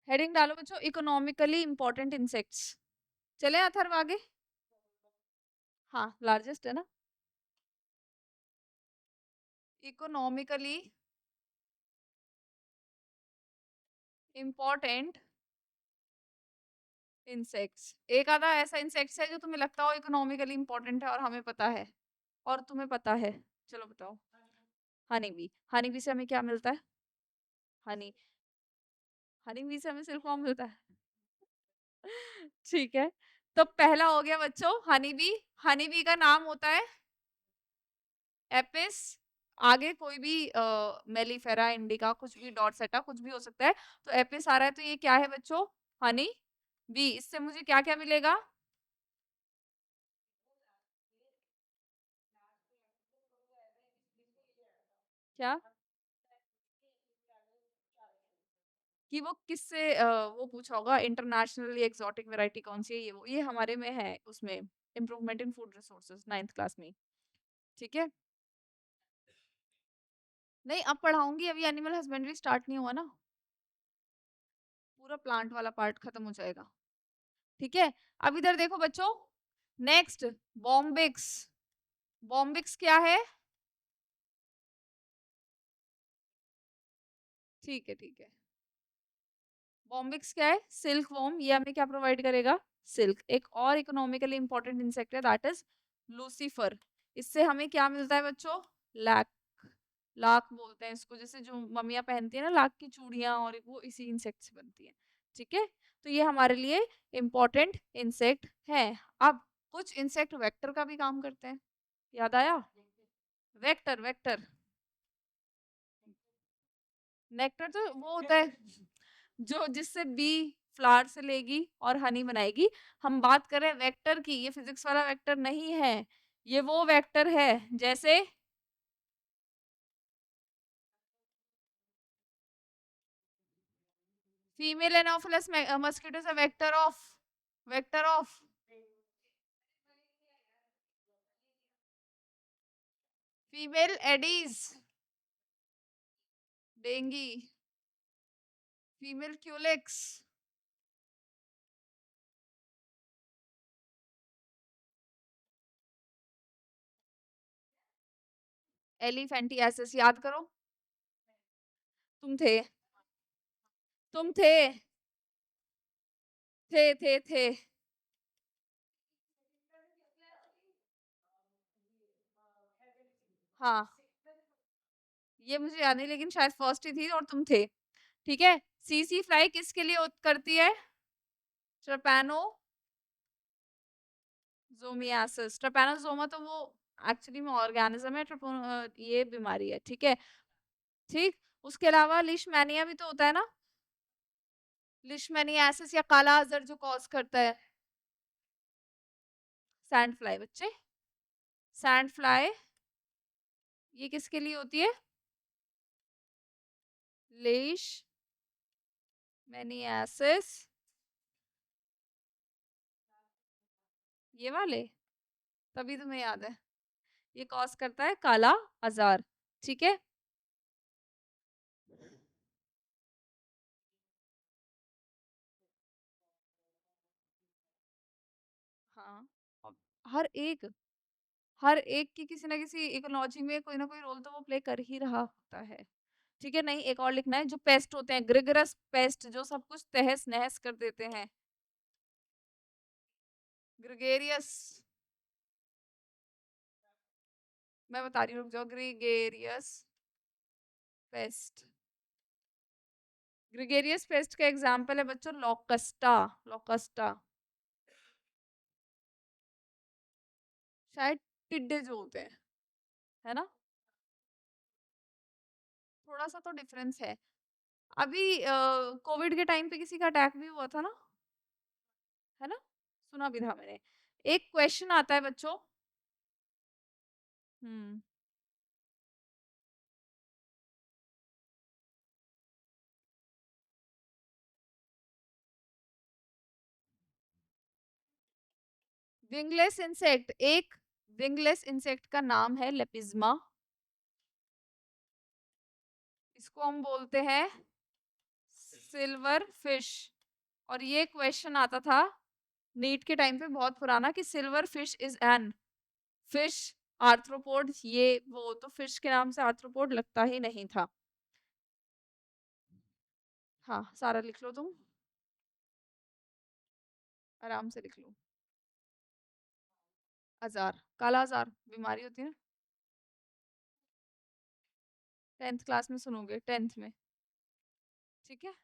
हेडिंग डालो बच्चों, इकोनॉमिकली इंपॉर्टेंट इंसेक्ट्स। चले अथर्व आगे? हाँ, लार्जेस्ट है ना। Economically important insects. एक आधा ऐसा इंसेक्ट्स है जो तुम्हें लगता हो इकोनॉमिकली इंपॉर्टेंट है और हमें पता है, और तुम्हें पता है। चलो बताओ। Honey bee. हनी बी से हमें क्या मिलता है? हनी। हनी बी से हमें सिल्क वॉर्म मिलता है। ठीक है, तो पहला हो गया बच्चों हनी बी। हनी बी का नाम होता है एपिस। आगे कोई भी मेलिफेरा इंडिका, कुछ भी, डॉर्सेटा, कुछ भी हो सकता है। तो एपिस आ रहा है, तो ये क्या है बच्चों? Honey bee. इससे मुझे क्या क्या मिलेगा? क्या? कि वो किससे वो पूछा होगा इंटरनेशनली एक्सोटिक वैरायटी कौन सी है, ये वो, ये हमारे में है उसमें, improvement in food resources 9th class में। ठीक है, नहीं अब पढ़ाऊंगी, अभी एनिमल हस्बेंड्री स्टार्ट नहीं हुआ ना, पूरा प्लांट वाला पार्ट खत्म हो जाएगा। ठीक है, अब इधर देखो बच्चों, नेक्स्ट बॉम्बिक्स। बॉम्बिक्स क्या है? ठीक है ठीक है, बॉम्बिक्स क्या है? Silk worm. ये हमें क्या प्रोवाइड करेगा? सिल्क। एक और इकोनॉमिकली इंपॉर्टेंट इंसेक्ट है, दैट इज लूसीफर। इससे हमें क्या मिलता है बच्चों? लाख। लाख बोलते हैं इसको, जैसे जो मम्मियाँ पहनती है ना लाख की चूड़ियां, और वो इसी इंसेक्ट से बनती है। ठीक है, तो ये हमारे लिए इंपॉर्टेंट इंसेक्ट है। अब कुछ इंसेक्ट वेक्टर का भी काम करते हैं, याद आया? Vector, vector. नेक्टर तो वो होता है जो जिससे बी फ्लावर से लेगी और हनी बनाएगी। हम बात कर रहे हैं वेक्टर की, ये फिजिक्स वाला वेक्टर नहीं है, ये वो वेक्टर है जैसे फीमेल एनोफिलस मस्किटो से vector of female aedes dengue, female culex. Elephantiasis, याद करो। तुम थे, तुम थे। हाँ, ये मुझे याद नहीं, लेकिन शायद फर्स्ट ही थी और तुम थे। ठीक है, सीसी फ्लाई किसके लिए करती है? ट्रपैनो जोमियासिस। ट्रपैनोसोमा तो वो एक्चुअली में ऑर्गेनिज्म है, ये बीमारी है। ठीक है, ठीक। उसके अलावा लिशमैनिया भी तो होता है ना, लिशमैनियासिस या काला अजहर जो कॉज करता है। सैंड फ्लाई बच्चे, सैंड फ्लाई, ये किसके लिए होती है? लिशमैनियासिस, ये वाले, तभी तुम्हें याद है, ये कॉज करता है काला अजार। ठीक है, हाँ। अब हर एक की किसी ना किसी इकोलॉजी में कोई ना कोई रोल तो वो प्ले कर ही रहा होता है। ठीक है, नहीं, एक और लिखना है, जो पेस्ट होते हैं, ग्रिगरस पेस्ट, जो सब कुछ तहस नहस कर देते हैं। ग्रिगेरियस, मैं बता रही हूँ, रुक जाओ, ग्रिगेरियस पेस्ट। ग्रिगेरियस पेस्ट का एग्जाम्पल है बच्चों लोकस्टा। लोकस्टा शायद टिड्डे जो होते हैं, है ना? थोड़ा सा तो डिफरेंस है। अभी कोविड के टाइम पे किसी का अटैक भी हुआ था ना, है ना? सुना भी था मैंने। एक क्वेश्चन आता है बच्चों। हम्म। विंगलेस इंसेक्ट, एक विंगलेस इंसेक्ट का नाम है लेपिज्मा। इसको हम बोलते हैं सिल्वर फिश। और ये क्वेश्चन आता था नीट के टाइम पे, बहुत पुराना, कि silver fish is an fish arthropod, ये वो, तो फिश के नाम से आर्थ्रोपोड लगता ही नहीं था। हाँ, सारा लिख लो तुम, आराम से लिख लो। आजार, काला आजार बीमारी होती है ना, 10th क्लास में सुनोगे, 10th में। ठीक है।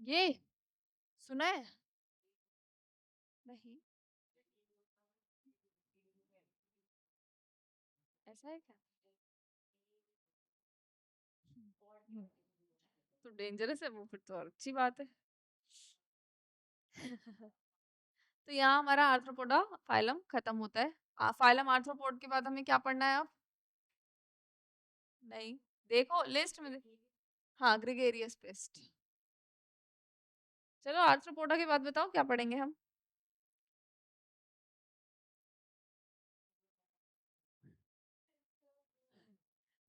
ये सुना है? नहीं, ऐसा है क्या? हम्म, तो डेंजरस है वो, फिर तो और अच्छी बात है। तो यहाँ हमारा आर्थ्रोपोडा फाइलम खत्म होता है। फाइलम आर्थ्रोपोड के बाद हमें क्या पढ़ना है अब? नहीं, देखो लिस्ट में हाँ, ग्रिगेरियस पेस्ट। चलो आर्थ्रोपोडा के बाद बताओ क्या पढ़ेंगे हम?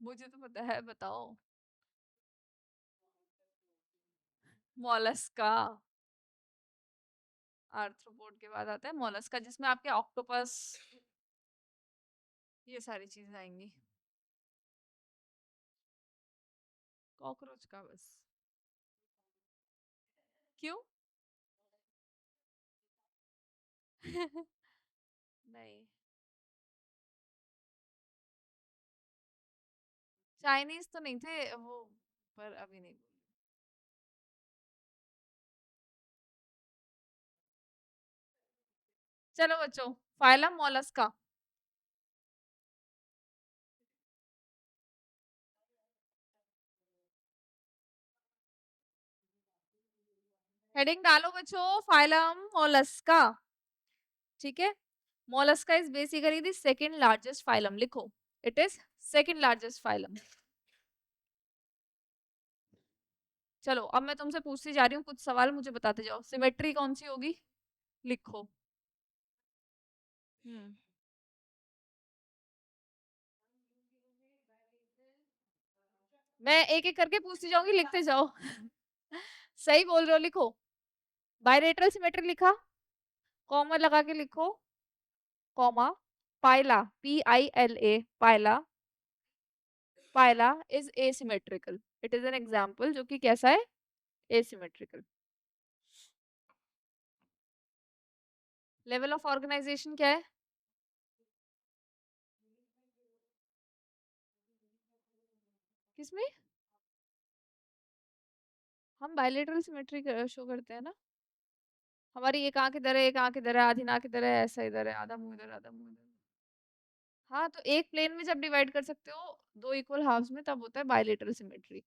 मुझे तो पता है, बताओ। मोलस्का। आर्थ्रोपोड के बाद आता है मोलस्का, जिसमें आपके ऑक्टोपस, ये सारी चीजें आएंगी। कॉकरोच का बस। क्यों? नहीं, चाइनीज तो नहीं थे वो, पर अभी नहीं। चलो बच्चों, फाइलम मोलस्का। हेडिंग डालो बच्चों, फाइलम मोलस्का। ठीक है। Mollusca is basically the second largest phylum, लिखो, it is second largest phylum. चलो अब मैं तुमसे पूछती जा रही हूँ कुछ सवाल, मुझे बताते जाओ, सिमेट्री कौन सी होगी? लिखो। हम्म। मैं एक एक करके पूछती जाऊंगी, लिखते जाओ। सही बोल रहे हो, लिखो। बायलेटरल सिमेट्री लिखा? कॉमा लगा के लिखो, comma. Pila, PILA, Pila, Pila is asymmetrical. It is an example जो कि कैसा है, एसिमेट्रिकल। लेवल ऑफ ऑर्गेनाइजेशन क्या है? किसमें? हम बायलेटरल सिमेट्री शो करते हैं ना। हमारी एक आंख इधर है, एक आंख इधर है, आधी नाक इधर है, ऐसा इधर है, आधा मुंह इधर, आधा मुंह इधर। हाँ, तो एक प्लेन में जब डिवाइड कर सकते हो दो इक्वल हाफ्स में, तब होता है बायलेटरल सिमेट्री।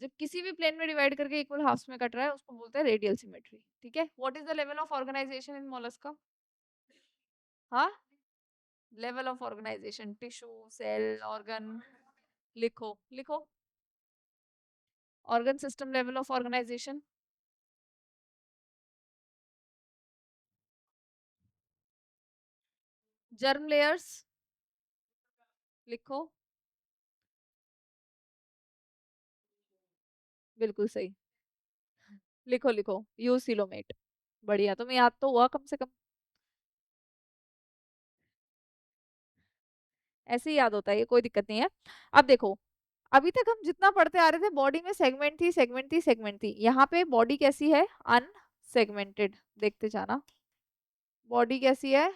जब किसी भी प्लेन में डिवाइड करके इक्वल हाफ्स में कट रहा है, उसको बोलते हैं रेडियल सिमेट्री। ठीक है। What is the level of organisation in Mollusca? हाँ, level of organisation, tissue, cell, organ. लिखो, लिखो। Organ system level of organisation. Germ layers. लिखो। बिल्कुल सही। लिखो लिखो, यूसिलोमेट। बढ़िया, तुम्हें याद तो हुआ कम से कम। ऐसे ही याद होता है ये, कोई दिक्कत नहीं है। अब देखो, अभी तक हम जितना पढ़ते आ रहे थे बॉडी में सेगमेंट थी सेगमेंट थी सेगमेंट थी, यहाँ पे बॉडी कैसी है, अनसेगमेंटेड। देखते जाना बॉडी कैसी है।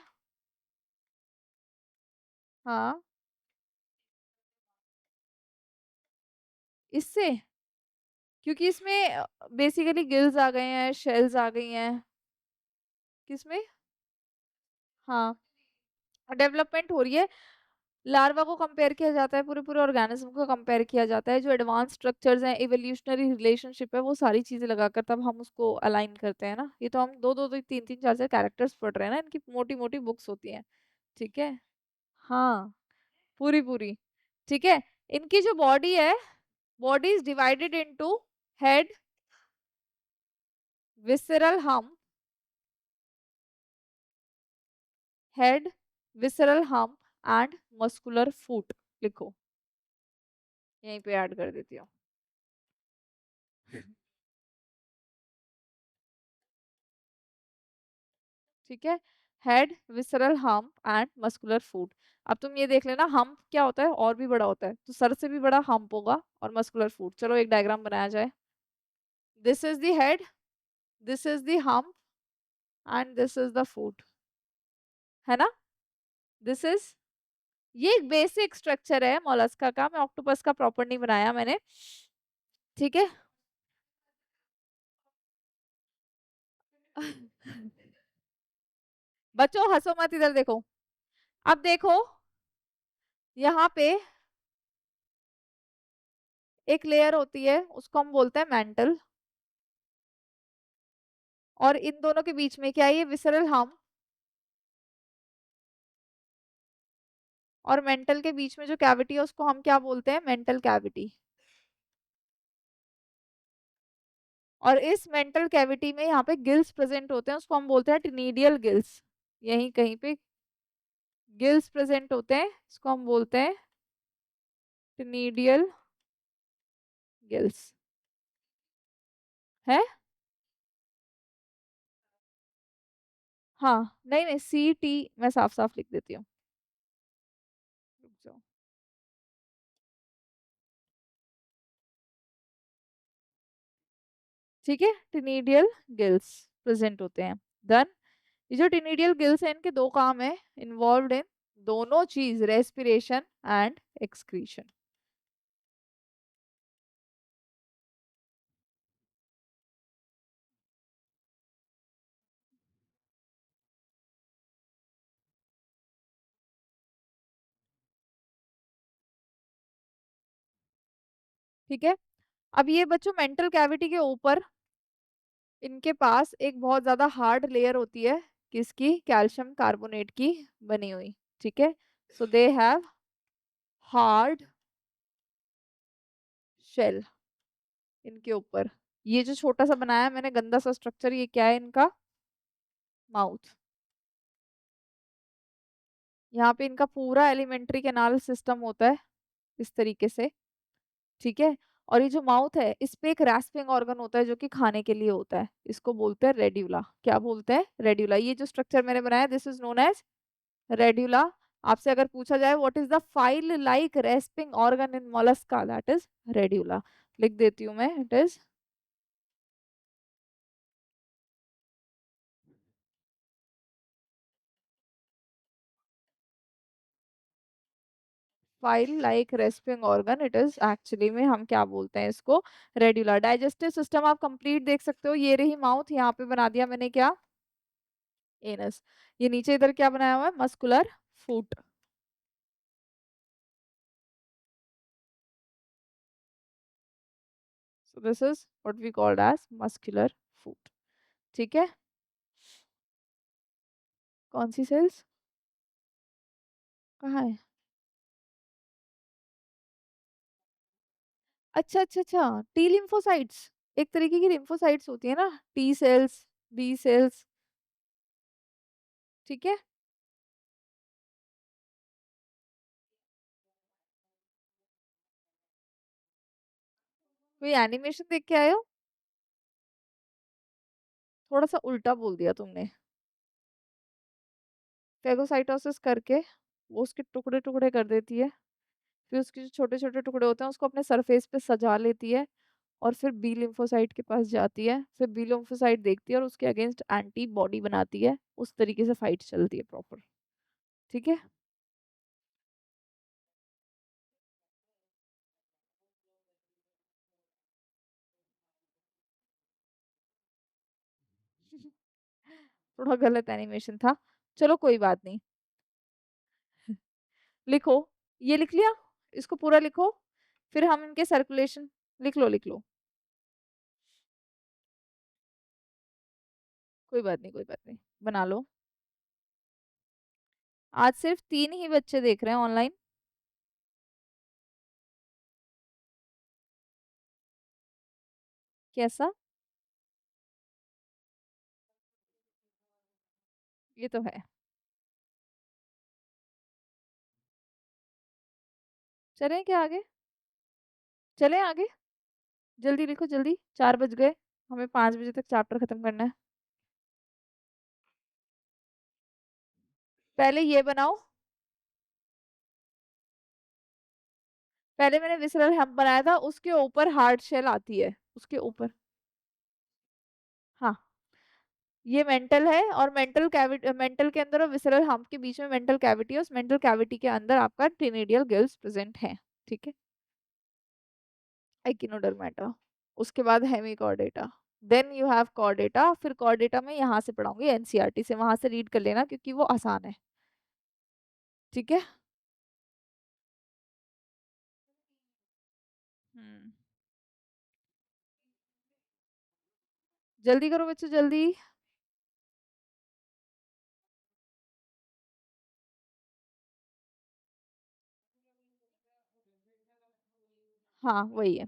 हाँ, इससे, क्योंकि इसमें बेसिकली गिल्स आ गए हैं, शेल्स आ गई हैं। किसमें? हाँ, डेवलपमेंट हो रही है। लार्वा को कंपेयर किया जाता है, पूरे पूरे ऑर्गेनिज्म को कंपेयर किया जाता है, जो एडवांस स्ट्रक्चर्स हैं, इवोल्यूशनरी रिलेशनशिप है, वो सारी चीजें लगाकर तब हम उसको अलाइन करते हैं ना। ये तो हम दो दो दो तीन तीन चार चार कैरेक्टर्स पढ़ रहे हैं ना, इनकी मोटी मोटी बुक्स होती हैं। ठीक है। हाँ, पूरी पूरी। ठीक है। इनकी जो बॉडी है, body is divided into head, visceral hump, head, visceral hump and muscular foot. लिखो, यहीं पे ऐड कर देती हूँ। ठीक है। Head, visceral hump and muscular foot. अब तुम ये देख लेना, हम्प क्या होता है, और भी बड़ा होता है, तो सर से भी बड़ा हम्प होगा, और मस्कुलर फूट। चलो एक डायग्राम बनाया जाए। This is the head, this is the hump and this is the फूट, है ना। दिस इज, ये एक बेसिक स्ट्रक्चर है मोलस्का का, मैं ऑक्टोपस का प्रॉपर नहीं बनाया मैंने। ठीक है। बच्चों हंसो मत, इधर देखो। अब देखो, यहाँ पे एक लेयर होती है, उसको हम बोलते हैं मेंटल। और इन दोनों के बीच में क्या है, ये विसरल हम, और मेंटल के बीच में जो कैविटी है उसको हम क्या बोलते हैं, मेंटल कैविटी। और इस मेंटल कैविटी में यहाँ पे गिल्स प्रेजेंट होते हैं, उसको हम बोलते हैं टिनिडियल गिल्स। यहीं कहीं पे गिल्स प्रेजेंट होते हैं, इसको हम बोलते हैं टिनिडियल गिल्स। है। हाँ, नहीं नहीं, CT मैं साफ साफ लिख देती हूँ। रुक जाओ। ठीक है, टिनिडियल गिल्स प्रेजेंट होते हैं। डन। ये जो टिनिडियल गिल्स हैं, इनके दो काम है इन्वॉल्व इन, दोनों चीज, रेस्पिरेशन एंड एक्सक्रीशन। ठीक है। अब ये बच्चों मेंटल कैविटी के ऊपर इनके पास एक बहुत ज्यादा हार्ड लेयर होती है, किसकी, कैल्शियम कार्बोनेट की बनी हुई। ठीक है। सो दे हैव हार्ड शेल इनके ऊपर। ये जो छोटा सा बनाया है मैंने गंदा सा स्ट्रक्चर, ये क्या है इनका, माउथ। यहाँ पे इनका पूरा एलिमेंट्री कैनाल सिस्टम होता है इस तरीके से। ठीक है। और ये जो माउथ है, इस पे एक रैस्पिंग ऑर्गन होता है जो कि खाने के लिए होता है, इसको बोलते हैं रेड्यूला। क्या बोलते हैं, रेड्यूला। ये जो स्ट्रक्चर मैंने बनाया, this is known as radula. आपसे अगर पूछा जाए what is the file like rasping organ in Mollusca, that is radula. लिख देती हूँ मैं, it is file like rasping organ, it is actually में हम क्या बोलते हैं इसको, रेड्यूला। डाइजेस्टिव सिस्टम आप कंप्लीट देख सकते हो, ये रही माउथ, यहाँ पे बना दिया मैंने क्या, एनस। ये नीचे इधर क्या बनाया हुआ है, muscular foot. So this is what we called as muscular foot. ठीक है। कौन सी सेल्स, कहाँ है? अच्छा अच्छा अच्छा, टी लिम्फोसाइट्स, एक तरीके की लिम्फोसाइट्स होती है ना, टी सेल्स, बी सेल्स। ठीक है। कोई एनिमेशन देख के आए हो? थोड़ा सा उल्टा बोल दिया तुमने। फेगोसाइटोसिस करके वो उसके टुकड़े टुकड़े कर देती है, फिर उसके जो छोटे छोटे टुकड़े होते हैं उसको अपने सरफेस पे सजा लेती है, और फिर बी लिम्फोसाइट के पास जाती है, फिर बी लिम्फोसाइट देखती है और उसके अगेंस्ट एंटीबॉडी बनाती है, उस तरीके से फाइट चलती है प्रॉपर। ठीक है। थोड़ा गलत एनिमेशन था, चलो कोई बात नहीं। लिखो, ये लिख लिया, इसको पूरा लिखो, फिर हम इनके सर्कुलेशन, लिख लो लिख लो, कोई बात नहीं कोई बात नहीं, बना लो। आज सिर्फ 3 ही बच्चे देख रहे हैं ऑनलाइन। कैसा? ये तो है। चलें क्या आगे? चलें आगे, जल्दी लिखो जल्दी, 4 बज गए, हमें 5 बजे तक चैप्टर खत्म करना है। पहले ये बनाओ, पहले मैंने विसरल हेम्प बनाया था, उसके ऊपर हार्ड शेल आती है, उसके ऊपर। हाँ, ये मेंटल है, और मेंटल कैविटी, मेंटल के अंदर और विसरल हम्प के बीच में मेंटल कैविटी है, उस मेंटल कैविटी के अंदर आपका टिनेडियल गिल्स प्रेजेंट है। ठीक है। एकिनोडर्मेटा, उसके बाद Hemichordata, then you have Chordata, फिर कॉर्डेटा में यहाँ से पढ़ाऊंगी एनसीईआरटी से, वहां से रीड कर लेना क्योंकि वो आसान है। ठीक है। हम्म, जल्दी करो बच्चों जल्दी। हाँ वही है,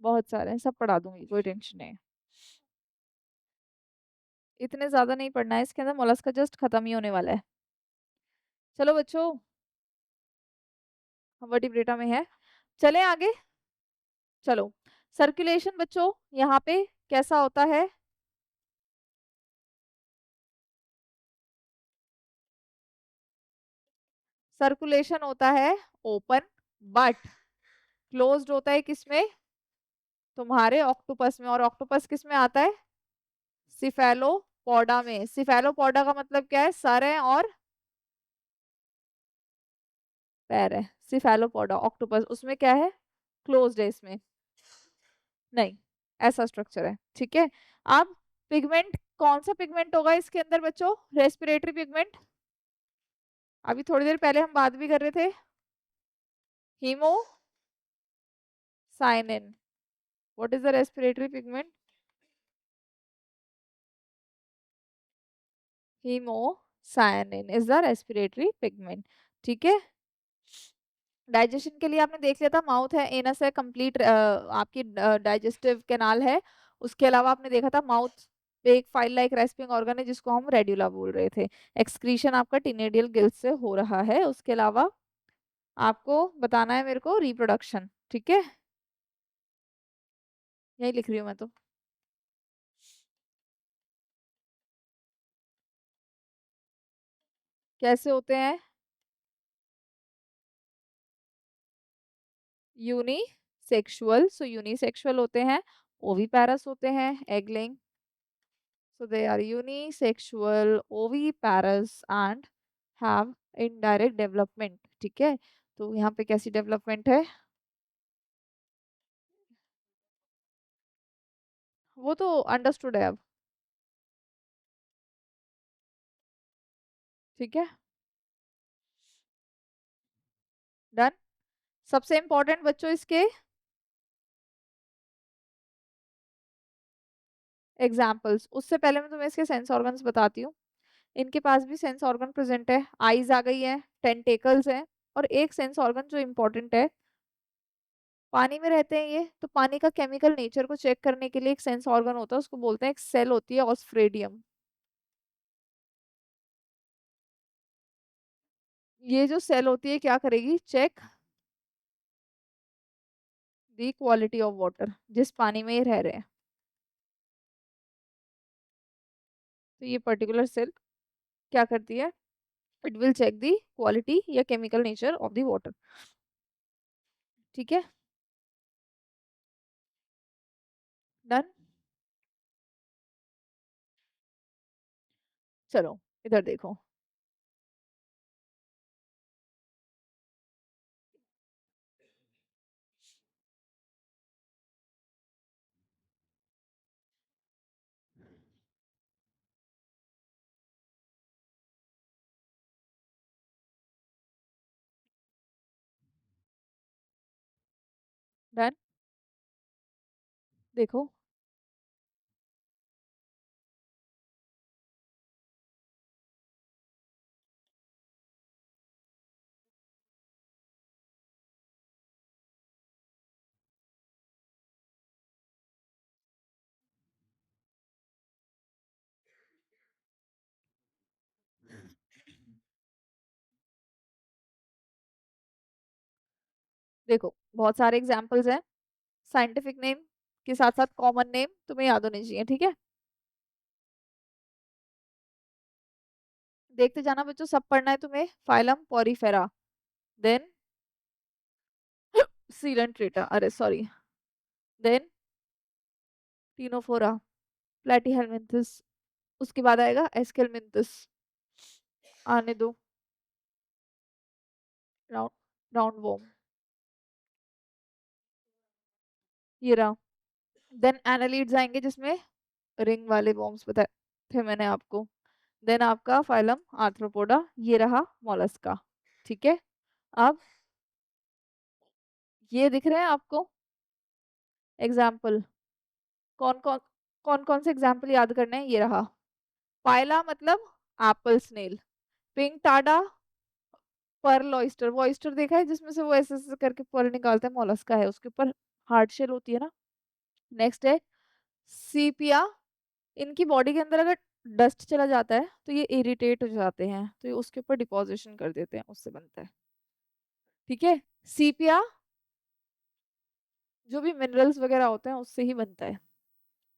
बहुत सारे हैं, सब पढ़ा दूंगी, कोई टेंशन नहीं है। इतने ज्यादा नहीं पढ़ना है, इसके अंदर मोलस्का जस्ट खत्म ही होने वाला है। चलो बच्चों, हम वर्टिब्रेटा में है, चलें आगे। चलो, सर्कुलेशन बच्चों यहाँ पे कैसा होता है? सर्कुलेशन होता है ओपन, बट क्लोज्ड होता है किसमें? तुम्हारे ऑक्टोपस में, और ऑक्टोपस किस में आता है? सिफेलोपोडा में। सिफेलोपोडा का मतलब क्या है? सर है और पैर है। सिफेलोपोडा ऑक्टोपस, उसमें क्या है? क्लोज्ड है इसमें, नहीं, ऐसा स्ट्रक्चर है। ठीक है। अब पिगमेंट, कौन सा पिगमेंट होगा इसके अंदर बच्चों? Respiratory pigment. अभी थोड़ी देर पहले हम बात भी कर रहे थे, haemocyanin. What is the respiratory pigment? Haemocyanin is the respiratory pigment. ठीक है। डाइजेशन के लिए आपने देख लिया था, माउथ है, एनस है, कंप्लीट आपकी डाइजेस्टिव कैनाल है। उसके अलावा आपने देखा था माउथ पे एक फाइल लाइक रेस्पिंग ऑर्गन है जिसको हम रेड्यूला बोल रहे थे। एक्सक्रीशन आपका टिनेडियल गिल्स से हो रहा है। उसके अलावा आपको बताना है मेरे को रिप्रोडक्शन। ठीक है, यही लिख रही हूँ मैं तो। कैसे होते हैं? यूनिसेक्सुअल, सो यूनिसेक्सुअल होते हैं, ओविपेरस होते हैं, egg laying, so they are unisexual, oviparous and have indirect development। ठीक है, तो यहाँ पे कैसी डेवलपमेंट है? वो तो अंडरस्टूड है अब। ठीक है, डन। सबसे इंपॉर्टेंट बच्चों इसके एग्जाम्पल्स, उससे पहले मैं तुम्हें इसके सेंस ऑर्गन्स बताती हूँ। इनके पास भी सेंस ऑर्गन प्रेजेंट है, आईज आ गई है, टेंटेकल्स है, और एक सेंस ऑर्गन जो इम्पोर्टेंट है, पानी में रहते हैं ये, तो पानी का केमिकल नेचर को चेक करने के लिए एक सेंस ऑर्गन होता है, उसको बोलते हैं, एक सेल होती है ऑस्फ्रेडियम। ये जो सेल होती है क्या करेगी? Check the quality of water, जिस पानी में ये रह रहे हैं। तो ये पर्टिकुलर सेल क्या करती है, it will check the quality या chemical nature of the water. ठीक है, डन। चलो इधर देखो। डन, देखो। देखो बहुत सारे एग्जांपल्स हैं, साइंटिफिक नेम के साथ साथ कॉमन नेम तुम्हें याद होने चाहिए, ठीक है। देखते जाना बच्चों, सब पढ़ना है तुम्हें। फाइलम पॉरीफेरा, देन सीलेंट्रेटा, अरे सॉरी, देन टीनोफोरा, प्लेटीहेलमिन्थस, उसके बाद आएगा एस्केलमिन्थस, आने दो, राउंड राउंड वॉर्म, ये रहा। देन एनालिड्स आएंगे जिसमें रिंग वाले वॉर्म्स बताए थे मैंने आपको। देन आपका फाइलम आर्थ्रोपोडा, ये रहा मोलस्का। ठीक है, अब ये दिख रहे हैं आपको एग्जाम्पल, कौन कौन, कौन कौन से एग्जाम्पल याद करने हैं, ये रहा। पायला मतलब apple snail, Pinctada pearl oyster, वो ऑयस्टर देखा है जिसमें से वो ऐसे ऐसे करके पर्ल निकालते हैं, मोलस्का है, उसके ऊपर हार्ड शेल होती है ना। नेक्स्ट है सीपिया, इनकी बॉडी के अंदर अगर डस्ट चला जाता है तो ये इरिटेट हो जाते हैं, तो ये उसके ऊपर डिपॉजिशन कर देते हैं, उससे बनता है। ठीक है, सीपिया जो भी मिनरल्स वगैरह होते हैं उससे ही बनता है।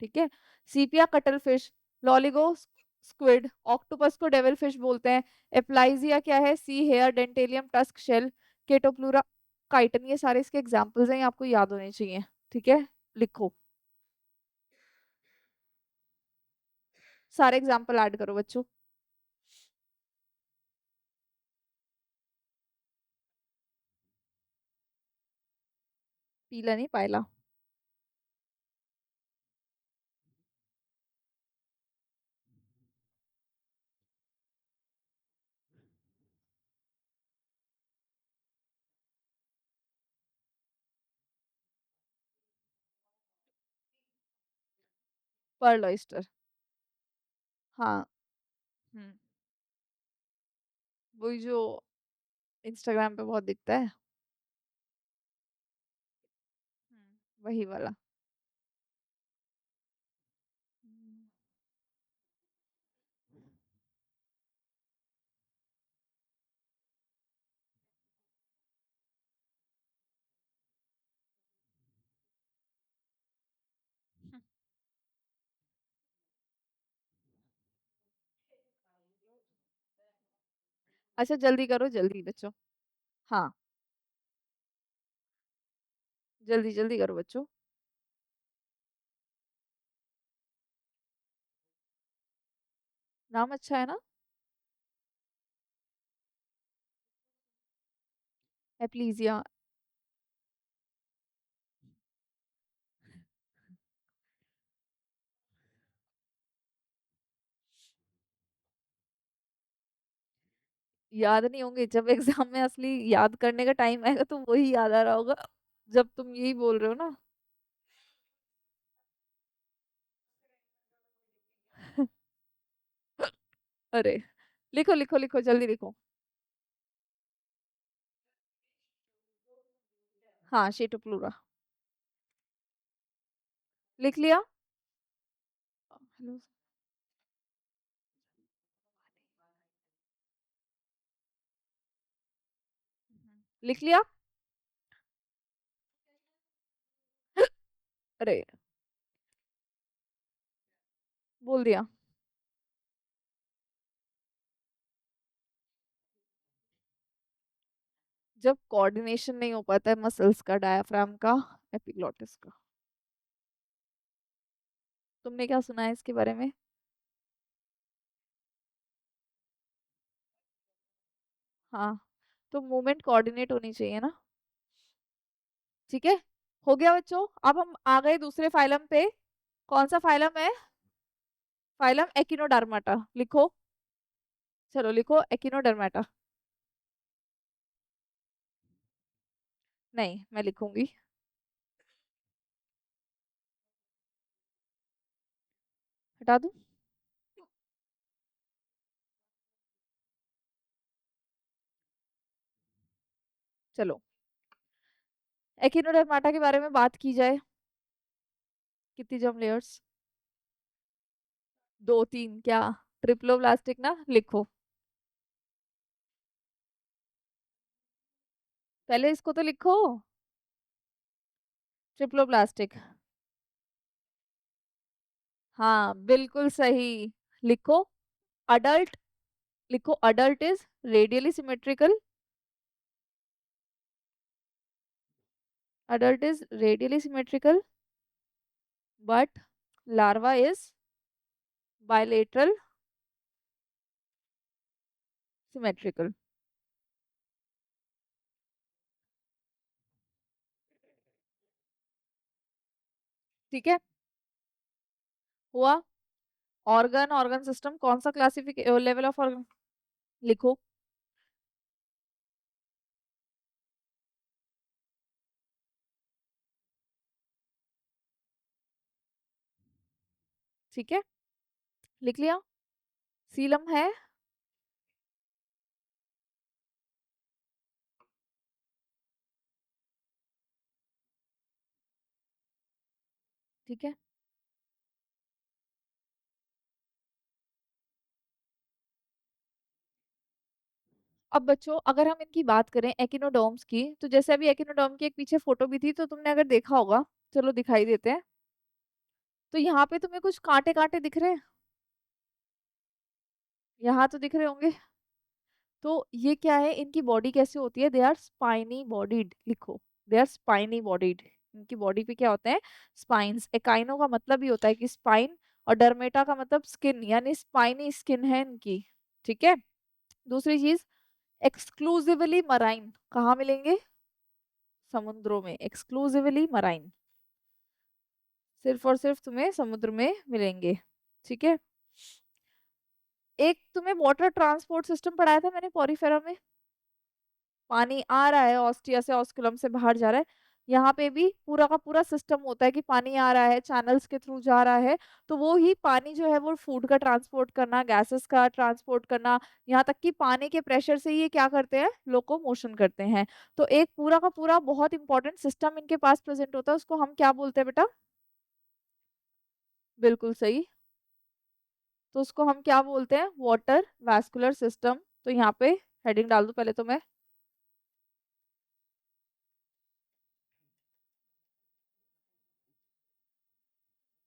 ठीक है, Sepia cuttle fish, Loligo squid, octopus को डेविल फिश बोलते हैं, एप्लाइजिया क्या है, sea hare, Dentalium tusk shell, Chaetopleura chiton, ये सारे इसके एग्जांपल्स हैं, ये आपको याद होने चाहिए। ठीक है, लिखो, सारे एग्जांपल ऐड करो बच्चों। पीला नहीं, पायला। पर्ल ऑयस्टर, हाँ। हम्म, वही जो इंस्टाग्राम पे बहुत दिखता है। वही वाला। हम्म, अच्छा जल्दी करो, जल्दी बच्चों। हाँ, जल्दी जल्दी करो बच्चों। नाम अच्छा है ना, एप्लीजिया। याद नहीं होंगे, जब एग्जाम में असली याद करने का टाइम आएगा तो वही याद आ रहा होगा, जब तुम यही बोल रहे हो ना। अरे लिखो लिखो लिखो, जल्दी लिखो। हाँ शेटोप्लूरा, लिख लिया। हेलो, लिख लिया। अरे बोल दिया। जब कोऑर्डिनेशन नहीं हो पाता है मसल्स का, डायाफ्राम का, एपिग्लोटिस का। तुमने क्या सुना है इसके बारे में? हाँ, तो मूवमेंट कोऑर्डिनेट होनी चाहिए ना। ठीक है, हो गया बच्चों। अब हम आ गए दूसरे फाइलम पे। कौन सा फाइलम है? फाइलम एकिनोडर्माटा। लिखो, चलो लिखो एकिनोडर्माटा। नहीं, मैं लिखूंगी। हटा दूं? चलो, एकिनोडर्माटा के बारे में बात की जाए। कितनी जर्म लेयर्स? दो तीन क्या? ट्रिप्लोब्लास्टिक ना, लिखो। पहले इसको तो लिखो। ट्रिप्लोब्लास्टिक। हाँ बिल्कुल सही। लिखो अडल्ट। लिखो adult is radially symmetrical. adult is radially symmetrical but larva is bilateral symmetrical। ठीक है, हुआ। ऑर्गन, ऑर्गन सिस्टम कौन सा क्लासिफिक लेवल ऑफ ऑर्गन? लिखो। ठीक है, लिख लिया। सीलम है। ठीक है, अब बच्चों अगर हम इनकी बात करें एकिनोडर्म्स की, तो जैसे अभी एकिनोडर्म की एक पीछे फोटो भी थी, तो तुमने अगर देखा होगा, चलो दिखाई देते हैं। तो यहाँ पे तुम्हें कुछ कांटे कांटे दिख रहे हैं? यहाँ तो दिख रहे होंगे। तो ये क्या है, इनकी बॉडी कैसे होती है? They are spiny bodied. लिखो, दे आर स्पाइनी बॉडीड। इनकी बॉडी पे क्या होते हैं? स्पाइंस। एकाइनो का मतलब ही होता है कि स्पाइन, और डर्मेटा का मतलब स्किन, यानी स्पाइनी स्किन है इनकी। ठीक है। दूसरी चीज, एक्सक्लूसिवली मराइन। कहाँ मिलेंगे? समुद्रों में। एक्सक्लूसिवली मराइन, सिर्फ और सिर्फ तुम्हें समुद्र में मिलेंगे। ठीक है। एक तुम्हें वाटर ट्रांसपोर्ट सिस्टम पढ़ाया था मैंने पॉरीफेरा में। पानी आ रहा है ऑस्टिया से, ऑस्कुलम से बाहर जा रहा है। यहाँ पे भी पूरा का पूरा सिस्टम होता है कि पानी आ रहा है, चैनल्स के थ्रू जा रहा है। तो वो ही पानी जो है वो फूड का ट्रांसपोर्ट करना, गैसेस का ट्रांसपोर्ट करना, यहाँ तक कि पानी के प्रेशर से ये क्या करते हैं, लोकोमोशन करते हैं। तो एक पूरा का पूरा बहुत इंपॉर्टेंट सिस्टम इनके पास प्रेजेंट होता है, उसको हम क्या बोलते हैं बेटा? बिल्कुल सही। तो उसको हम क्या बोलते हैं? Water vascular system. तो यहाँ पे हेडिंग डाल दो पहले तो मैं।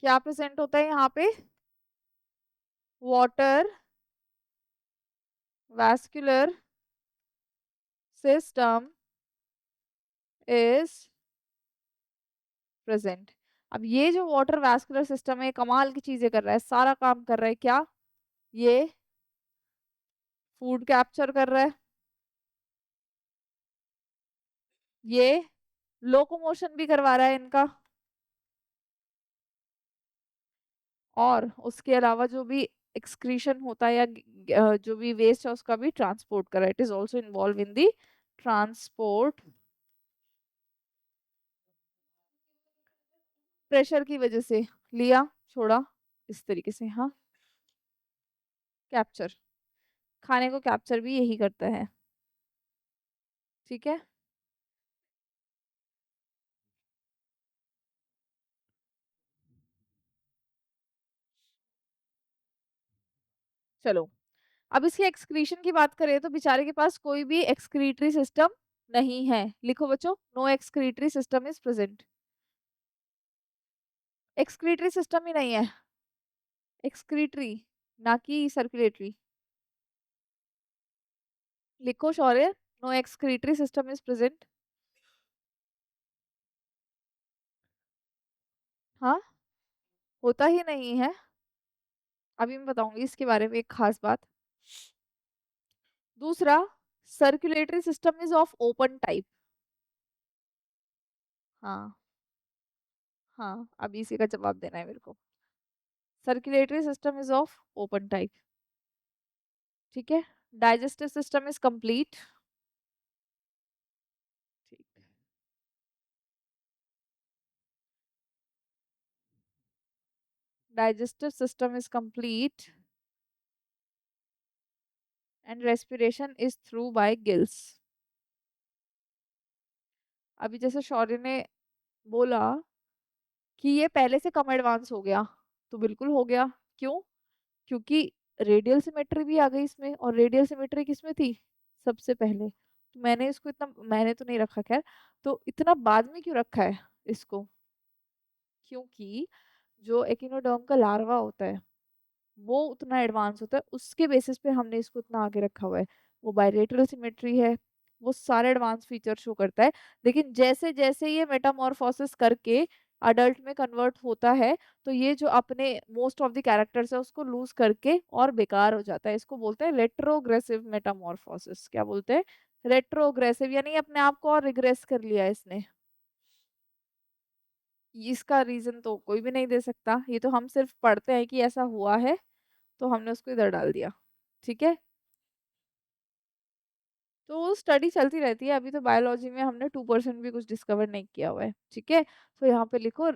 क्या प्रेजेंट होता है यहाँ पे? Water vascular system is present। अब ये जो वाटर वैस्कुलर सिस्टम है, कमाल की चीजें कर रहा है, सारा काम कर रहा है क्या? ये फूड कैप्चर कर रहा है, ये लोकोमोशन भी करवा रहा है इनका, और उसके अलावा जो भी एक्सक्रीशन होता है या जो भी वेस्ट है उसका भी ट्रांसपोर्ट कर रहा है। It is also involve in the transport. Pressure की वजह से लिया, छोड़ा, इस तरीके से। हाँ, कैप्चर, खाने को कैप्चर भी यही करता है। ठीक है, चलो। अब इसके एक्सक्रीशन की बात करें तो बेचारे के पास कोई भी एक्सक्रीटरी सिस्टम नहीं है। लिखो बच्चों, no excretory system is present. Excretory system ही नहीं है, एक्सक्रीटरी, ना कि सर्कुलेटरी। लिखो Shaurya, no excretory system is present. हाँ, होता ही नहीं है। अभी मैं बताऊंगी इसके बारे में एक खास बात। दूसरा, circulatory system is of open type. हाँ, हाँ, अभी इसी का जवाब देना है मेरे को। Circulatory system is of open type. ठीक है। Digestive system is complete. ठीक है। Digestive system is complete and respiration is through by gills. अभी जैसे शौर्य ने बोला कि ये पहले से कम एडवांस हो गया, तो बिल्कुल हो गया। क्यों? क्योंकि रेडियल सिमेट्री भी आ गई इसमें, और रेडियल सिमेट्री किसमें थी? सबसे पहले। तो मैंने इसको इतना, मैंने तो नहीं रखा खैर, तो इतना बाद में क्यों रखा है इसको? क्योंकि जो एकिनोडर्म का लार्वा होता है वो उतना एडवांस होता है, उसके बेसिस पे हमने इसको इतना आगे रखा हुआ है। वो बायलेटरल सिमेट्री है, वो सारे एडवांस फीचर शो करता है। लेकिन जैसे जैसे ये मेटामॉर्फोसिस करके अडल्ट में कन्वर्ट होता है, तो ये जो अपने मोस्ट ऑफ द कैरेक्टर्स है उसको लूज करके और बेकार हो जाता है। इसको बोलते हैं रेट्रोग्रेसिव मेटामॉर्फोसिस। क्या बोलते हैं? रेट्रोग्रेसिव, यानी अपने आप को और रिग्रेस कर लिया इसने। इसका रीजन तो कोई भी नहीं दे सकता, ये तो हम सिर्फ पढ़ते हैं कि ऐसा हुआ है, तो हमने उसको इधर डाल दिया। ठीक है। तो स्टडी चलती रहती है, अभी तो बायोलॉजी में हमने 2% भी कुछ डिस्कवर नहीं किया हुआ है। ठीक है, तो यहाँ पे लिखो।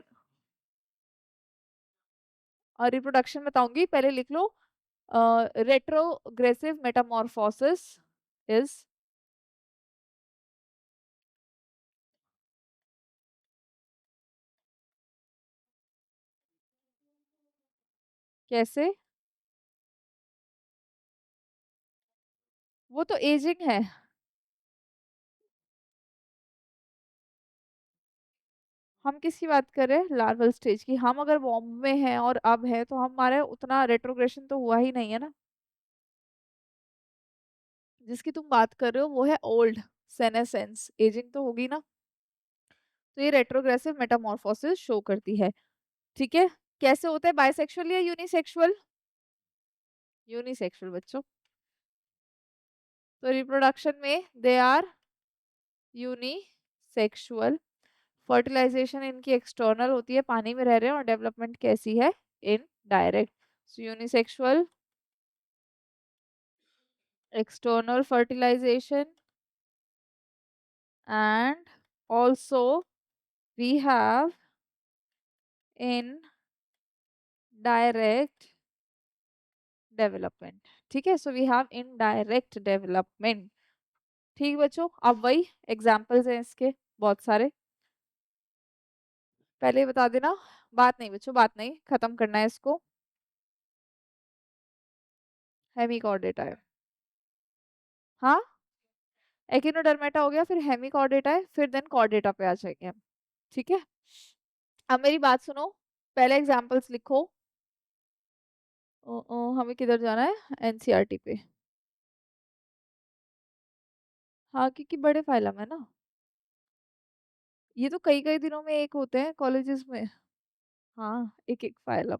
और रिप्रोडक्शन बताऊंगी, पहले लिख लो। Retrogressive Metamorphosis is. कैसे? वो तो एजिंग है। हम किसकी बात कर रहे हैं? लार्वल स्टेज की। हम अगर वॉर्म में हैं और अब है, तो हमारे उतना रेट्रोग्रेशन तो हुआ ही नहीं है ना। जिसकी तुम बात कर रहे हो वो है ओल्ड सेनेसेंस, एजिंग तो होगी ना। तो ये रेट्रोग्रेसिव मेटामॉर्फोसिस शो करती है। ठीक है। कैसे होता है? बाइसेक्सुअल या यूनिसेक्सुअल? यूनिसेक्सुअल बच्चों। तो रिप्रोडक्शन में दे आर यूनिसेक्सुअल। फर्टिलाइजेशन इनकी एक्सटर्नल होती है, पानी में रह रहे हैं, और डेवलपमेंट कैसी है? In direct. So unisexual external fertilization, and also we have indirect development। ठीक है, so we have indirect development. ठीक बच्चों, अब वही एग्जांपल्स हैं इसके बहुत सारे। पहले बता देना। बात नहीं बच्चों, बात नहीं, खत्म करना है इसको। हेमिकॉर्डेटा है। हाँ, एकिनोडर्मेटा हो गया, फिर हेमिकॉर्डेटा है, फिर देन कॉर्डेटा पे आ जाएंगे हम। ठीक है। अब मेरी बात सुनो, पहले एग्जांपल्स लिखो। हमें किधर जाना है? एनसीईआरटी पे। हाँ, क्योंकि बड़े फाइलम है ना। ये तो कई कई दिनों में एक होते हैं कॉलेजेस में। हाँ, एक एक फाइलम।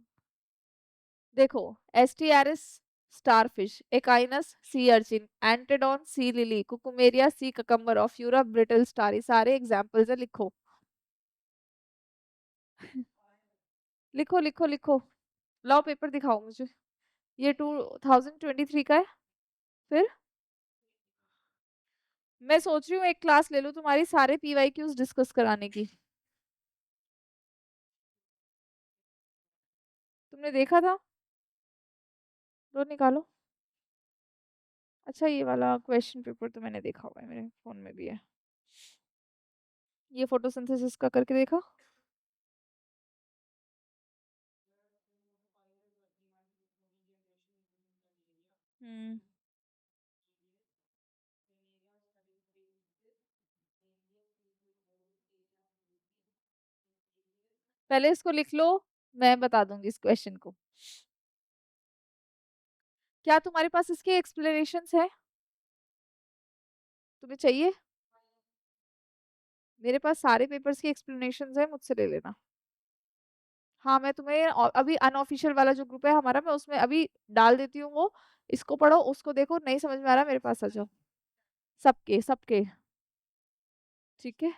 देखो, Asterias starfish, Echinus sea urchin, Antedon sea lily, Cucumaria sea cucumber, Ophiura brittle star, ये सारे एग्जांपल्स है, लिखो। लिखो लिखो लिखो। लाओ पेपर दिखाओ मुझे। ये 2023 का है। फिर मैं सोच रही हूँ एक क्लास ले लूँ तुम्हारी सारे पीवाईक्यूज डिस्कस कराने की। तुमने देखा था? लो निकालो। अच्छा, ये वाला क्वेश्चन पेपर तो मैंने देखा हुआ है, मेरे फोन में भी है। ये फोटोसिंथेसिस का करके देखा। हम्म। पहले इसको लिख लो, मैं बता दूंगी इस क्वेश्चन को। क्या तुम्हारे पास इसके एक्सप्लेनेशंस है? तुम्हें चाहिए? मेरे पास सारे पेपर्स की एक्सप्लेनेशंस है, मुझसे ले लेना। हाँ, मैं तुम्हें अभी अनऑफिशियल वाला जो ग्रुप है हमारा, मैं उसमें अभी डाल देती हूँ वो। इसको पढ़ो, उसको देखो, नहीं समझ में आ रहा मेरे पास आ जाओ। सबके सबके। ठीक है।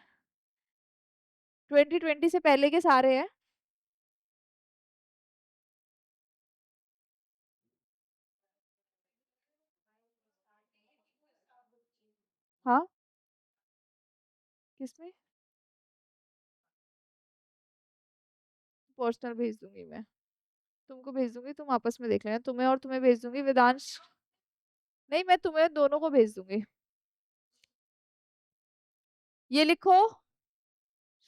2020 से पहले के सारे हैं। हाँ। किसमें? पर्सनल भेज दूंगी मैं। तुमको भेज दूंगी, तुम आपस में देख लेना, तुम्हें और तुम्हें भेज दूंगी वेदांश। नहीं, मैं तुम्हें दोनों को भेज दूंगी। ये लिखो।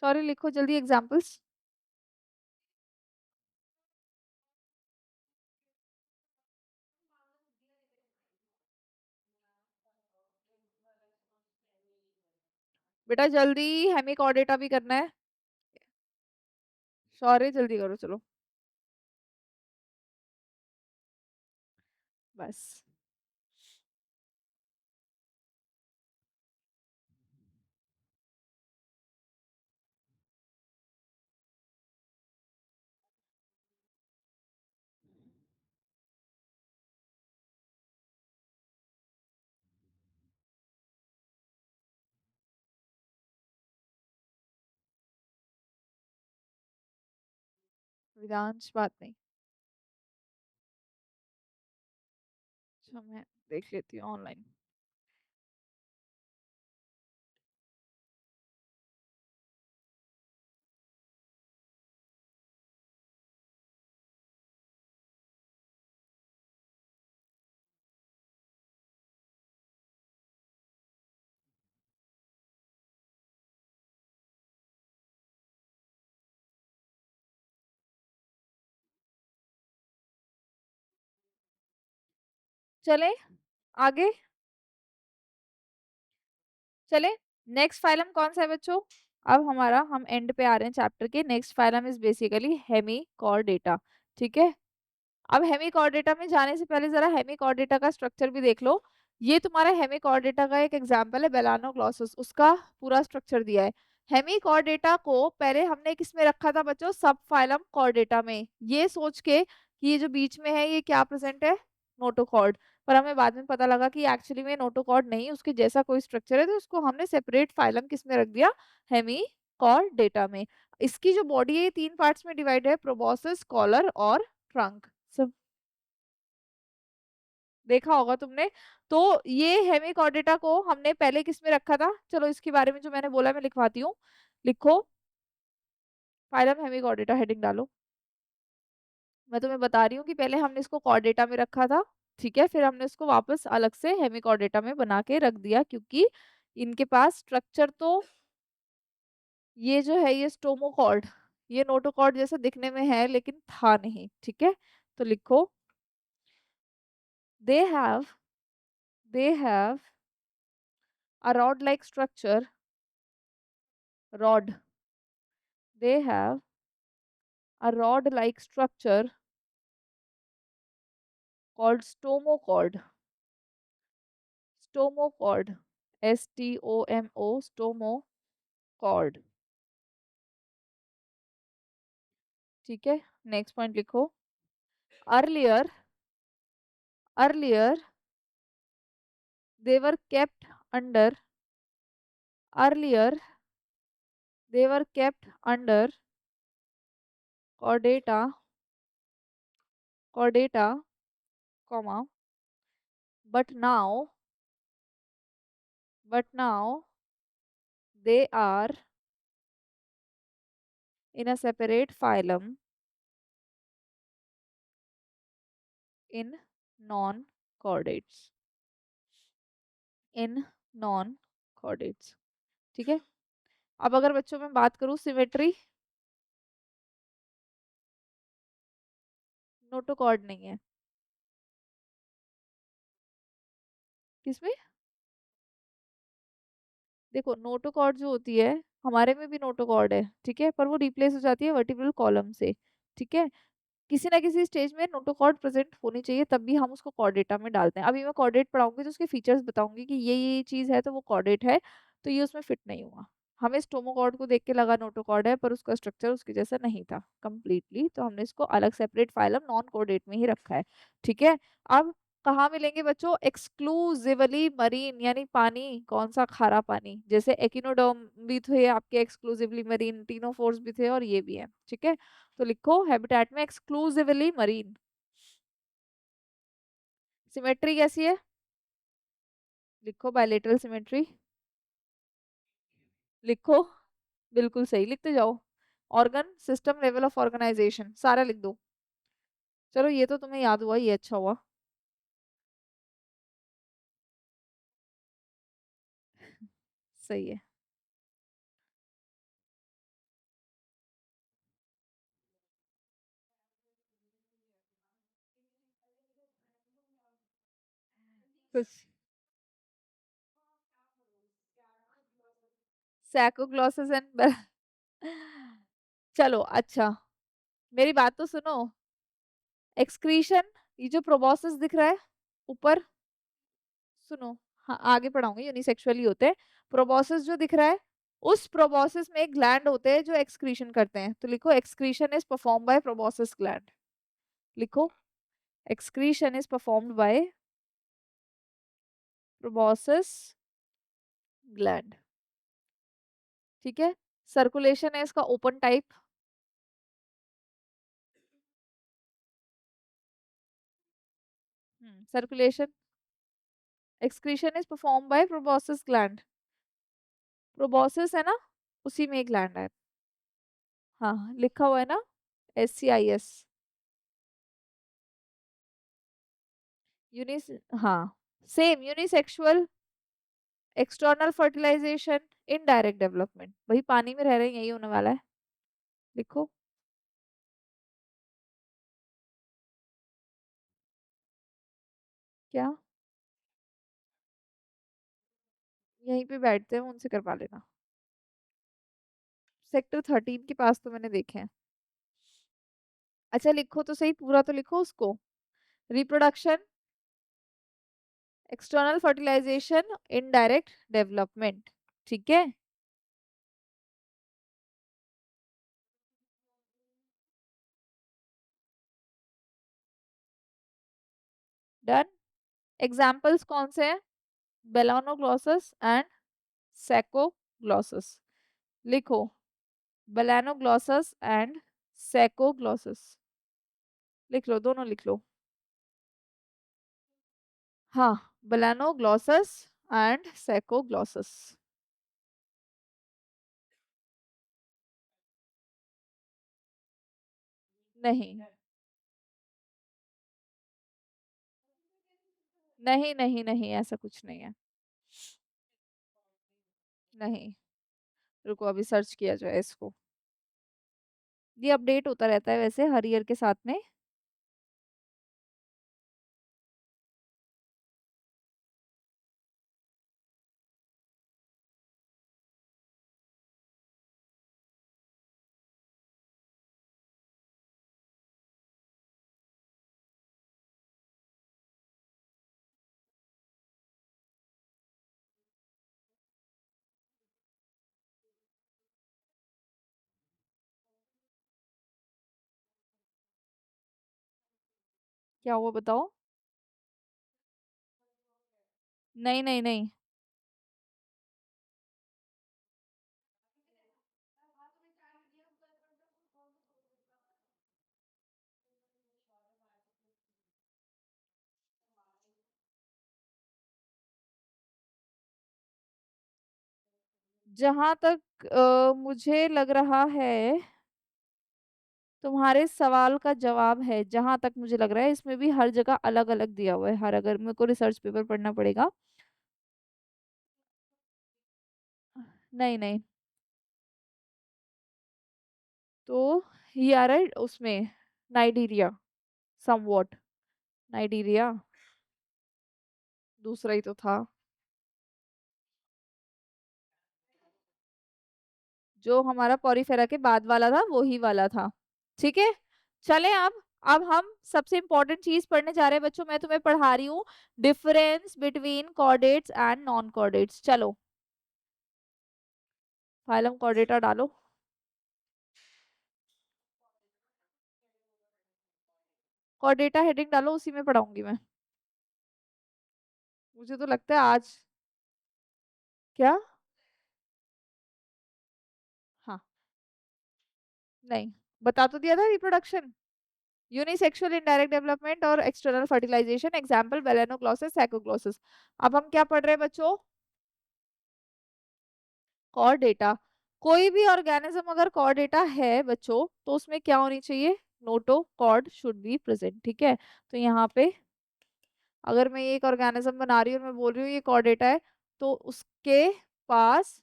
सॉरी, लिखो जल्दी एग्जांपल्स। बेटा जल्दी, हेमिक ऑडिटा भी करना है। सॉरी, जल्दी करो चलो। बस। वेदांश बात नहीं। अच्छा, मैं देख लेती हूँ ऑनलाइन। चले आगे। चले। नेक्स्ट फाइलम कौन सा है बच्चों? अब हमारा, हम एंड पे आ रहे हैं चैप्टर के। Next phylum is basically Hemichordata. ठीक है। अब हेमिकॉर्डेटा में जाने से पहले जरा हेमिकॉर्डेटा का स्ट्रक्चर भी देख लो। ये तुम्हारा हेमिकॉर्डेटा का एक एग्जांपल है, बेलानोग्लॉसस, उसका पूरा स्ट्रक्चर दिया है। हेमिकॉर्डेटा को पहले हमने किस में रखा था बच्चों? सब फाइलम कॉर्डेटा में, ये सोच के कि ये जो बीच में है ये क्या प्रेजेंट है? नोटोकॉर्ड। पर हमें बाद में पता लगा कि एक्चुअली में नोटोकॉर्ड नहीं, उसके जैसा कोई स्ट्रक्चर है, तो उसको हमने सेपरेट फाइलम किस में रख दिया? हेमिकॉर्डेटा में। इसकी जो बॉडी है ये तीन पार्ट्स में डिवाइड है, प्रोबॉस्सिस, कॉलर और ट्रंक। सब देखा होगा तुमने। तो ये हेमिकॉर्डेटा को हमने पहले किस में रखा था? चलो इसके बारे में जो मैंने बोला मैं लिखवाती हूँ। लिखो, फाइलम हेमिकॉर्डेटा, हेडिंग डालो। मैं तुम्हें बता रही हूँ कि पहले हमने इसको कॉर्डेटा में रखा था। ठीक है, फिर हमने इसको वापस अलग से हेमिकॉर्डेटा में बना के रख दिया, क्योंकि इनके पास स्ट्रक्चर तो, ये जो है ये स्टोमोकॉर्ड, ये नोटोकॉर्ड जैसा दिखने में है लेकिन था नहीं। ठीक है। तो लिखो, they have they have a rod like structure, rod, they have a rod like structure called stomochord. Stomochord, stomochord. ठीक है। नेक्स्ट पॉइंट लिखो, earlier earlier they were kept under earlier they were kept under chordata, chordata, comma, but now but now they are in a separate phylum in non chordates, in non chordates. ठीक है। अब अगर बच्चों में बात करूं symmetry, notochord नहीं है। किसमें? देखो, नोटोकॉर्ड जो होती है, हमारे में भी नोटोकॉर्ड है, ठीक है, पर वो रिप्लेस हो जाती है वर्टिब्रल कॉलम से। ठीक है। किसी ना किसी स्टेज में नोटोकॉर्ड प्रेजेंट होनी चाहिए, तब भी हम उसको कॉर्डेटा में डालते हैं। अभी मैं कॉर्डेट पढ़ाऊंगी तो उसके फीचर्स बताऊंगी कि ये चीज है तो वो कॉर्डेट है, तो ये उसमें फिट नहीं हुआ। हमें स्टोमोकॉर्ड को देख के लगा नोटोकॉर्ड है, पर उसका स्ट्रक्चर उसके जैसा नहीं था कंप्लीटली, तो हमने इसको अलग सेपरेट फाइलम नॉन कॉर्डेट में ही रखा है। ठीक है। अब कहाँ मिलेंगे बच्चों? एक्सक्लूसिवली मरीन, यानी पानी कौन सा? खारा पानी। जैसे एकिनोडर्म भी थे आपके एक्सक्लूसिवली मरीन, टीनोफोर्स भी थे, और ये भी है। ठीक है। तो लिखो हैबिटेट में एक्सक्लूसिवली मरीन। सिमेट्री कैसी है? लिखो बायलेटरल सिमेट्री। लिखो। बिल्कुल सही, लिखते जाओ। Organ system level of organisation सारा लिख दो। चलो ये तो तुम्हें याद हुआ, ये अच्छा हुआ। सही है। कुछ सैकोग्लॉसिस एंड चलो अच्छा, मेरी बात तो सुनो। एक्सक्रीशन, ये जो प्रोबॉसिस दिख रहा है ऊपर, सुनो। हाँ आगे पढ़ाऊंगी, यूनिसेक्सुअली होते हैं। प्रोबॉसिस जो दिख रहा है, उस प्रोबॉसिस में एक ग्लैंड होते हैं जो एक्सक्रीशन करते हैं, तो लिखो excretion is perform by proboscis gland. लिखो excretion is performed by proboscis gland. ठीक है। सर्कुलेशन है इसका open type. Circulation, excretion is perform by proboscis gland. Proboscis है ना, उसी में एक ग्लैंड है। हाँ लिखा हुआ है ना, SCIS। यूनिस, हाँ same unisexual, external fertilisation, indirect development, वही पानी में रह रहे हैं, यही होने वाला है। लिखो। क्या? यहीं पे बैठते हैं, उनसे करवा लेना। सेक्टर 13 के पास तो मैंने देखे हैं। अच्छा लिखो तो सही, पूरा तो लिखो उसको। Reproduction, external fertilisation, indirect development. ठीक है। डन। एग्जाम्पल्स कौन से हैं? Balanoglossus and Saccoglossus. लिखो बेलानोग्लॉसस एंड सैकोग्लॉसस। लिख लो, दोनों लिख लो। हाँ, बेलानोग्लॉसस एंड सैकोग्लॉसस। नहीं नहीं नहीं नहीं, ऐसा कुछ नहीं है। नहीं, रुको अभी सर्च किया जाए इसको। ये अपडेट होता रहता है वैसे हर ईयर के साथ में। क्या हुआ बताओ? नहीं नहीं नहीं। जहां तक मुझे लग रहा है, तुम्हारे सवाल का जवाब है, जहां तक मुझे लग रहा है इसमें भी हर जगह अलग अलग दिया हुआ है, हर, अगर मेरे को रिसर्च पेपर पढ़ना पड़ेगा। नहीं नहीं। तो ये आ रहा है उसमें, नाइजीरिया, समवॉट। नाइजीरिया दूसरा ही तो था। जो हमारा पॉरीफेरा के बाद वाला था, वो ही वाला था। ठीक है। चले अब, अब हम सबसे इंपॉर्टेंट चीज पढ़ने जा रहे हैं बच्चों, मैं तुम्हें पढ़ा रही हूँ difference between chordates and non chordates. चलो फाइलम कॉर्डेटा डालो। कॉर्डेटा हेडिंग डालो, उसी में पढ़ाऊंगी मैं। मुझे तो लगता है आज। क्या? हाँ। नहीं, बता तो दिया था रिप्रोडक्शन, यूनिसेक्सुअल इनडायरेक्ट डेवलपमेंट और external fertilisation, example Balanoglossus Saccoglossus. अब हम क्या पढ़ रहे हैं बच्चों? Chordata. कोई भी ऑर्गेनिज्म अगर कॉर डेटा है बच्चों तो उसमें क्या होनी चाहिए? Notochord should be present. ठीक है, तो यहाँ पे अगर मैं ये एक ऑर्गेनिज्म बना रही हूँ और मैं बोल रही हूँ ये कॉर डेटा है, तो उसके पास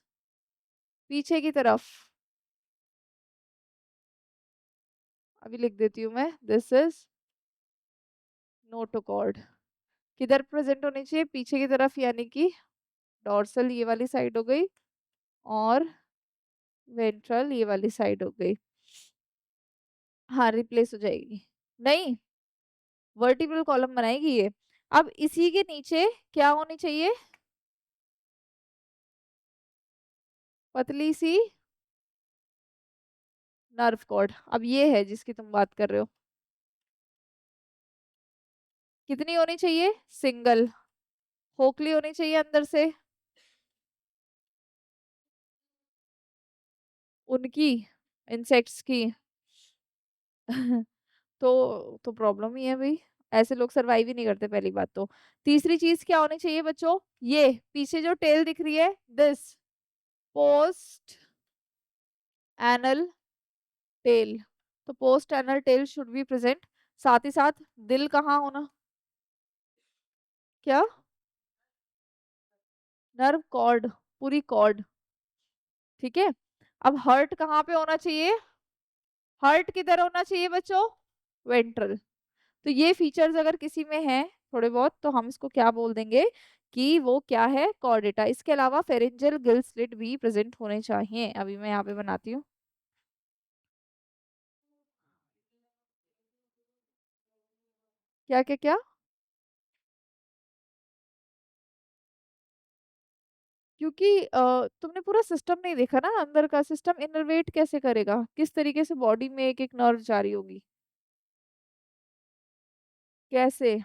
पीछे की तरफ, अभी लिख देती हूँ मैं, दिस इज नोटोकॉर्ड। किधर प्रेजेंट होनी चाहिए? पीछे की तरफ, यानी कि डॉर्सल ये वाली साइड हो गई, और वेंट्रल ये वाली साइड हो गई। हाँ, रिप्लेस हो जाएगी। नहीं, वर्टिब्रल कॉलम बनाएगी ये। अब इसी के नीचे क्या होनी चाहिए? पतली सी नर्व कॉर्ड। अब ये है जिसकी तुम बात कर रहे हो। कितनी होनी चाहिए? सिंगल। खोखली होनी चाहिए अंदर से उनकी, इंसेक्ट्स की। तो प्रॉब्लम ही है भाई, ऐसे लोग सरवाइव ही नहीं करते पहली बात तो। तीसरी चीज क्या होनी चाहिए बच्चों? ये पीछे जो टेल दिख रही है, दिस पोस्ट एनल टेल। तो post anal tail should be present. साथ ही साथ दिल कहाँ होना? क्या? नर्व कॉर्ड, पूरी कॉर्ड। ठीक है, अब हर्ट कहाँ पे होना चाहिए? हर्ट किधर होना चाहिए बच्चों? वेंट्रल। तो ये फीचर्स अगर किसी में है थोड़े बहुत, तो हम इसको क्या बोल देंगे कि वो क्या है? कॉर्डेटा। इसके अलावा फेरेंजियल गिल स्लिट भी प्रेजेंट होने चाहिए। अभी मैं यहाँ पे बनाती हूँ। क्या क्या क्या? क्योंकि तुमने पूरा सिस्टम नहीं देखा ना, अंदर का सिस्टम इनर्वेट कैसे करेगा, किस तरीके से बॉडी में एक एक नर्व जारी होगी, कैसे।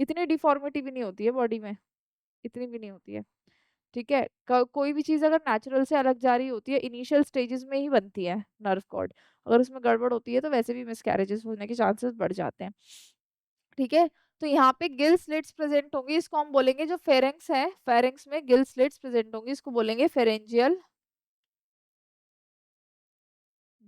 इतनी डिफॉर्मिटी भी नहीं होती है बॉडी में, इतनी भी नहीं होती है। ठीक है, कोई भी चीज अगर नेचुरल से अलग जा रही होती है इनिशियल स्टेजेस में ही बनती है नर्व कॉर्ड। अगर उसमें गड़बड़ होती है तो वैसे भी मिसकैरेजेस होने के चांसेस बढ़ जाते हैं। ठीक है, तो यहाँ पे गिल स्लिट्स प्रेजेंट होंगी, इसको हम बोलेंगे, जो फेरेंक्स है फेरेंक्स में गिल स्लिट्स प्रेजेंट होंगी, इसको बोलेंगे फेरेंजियल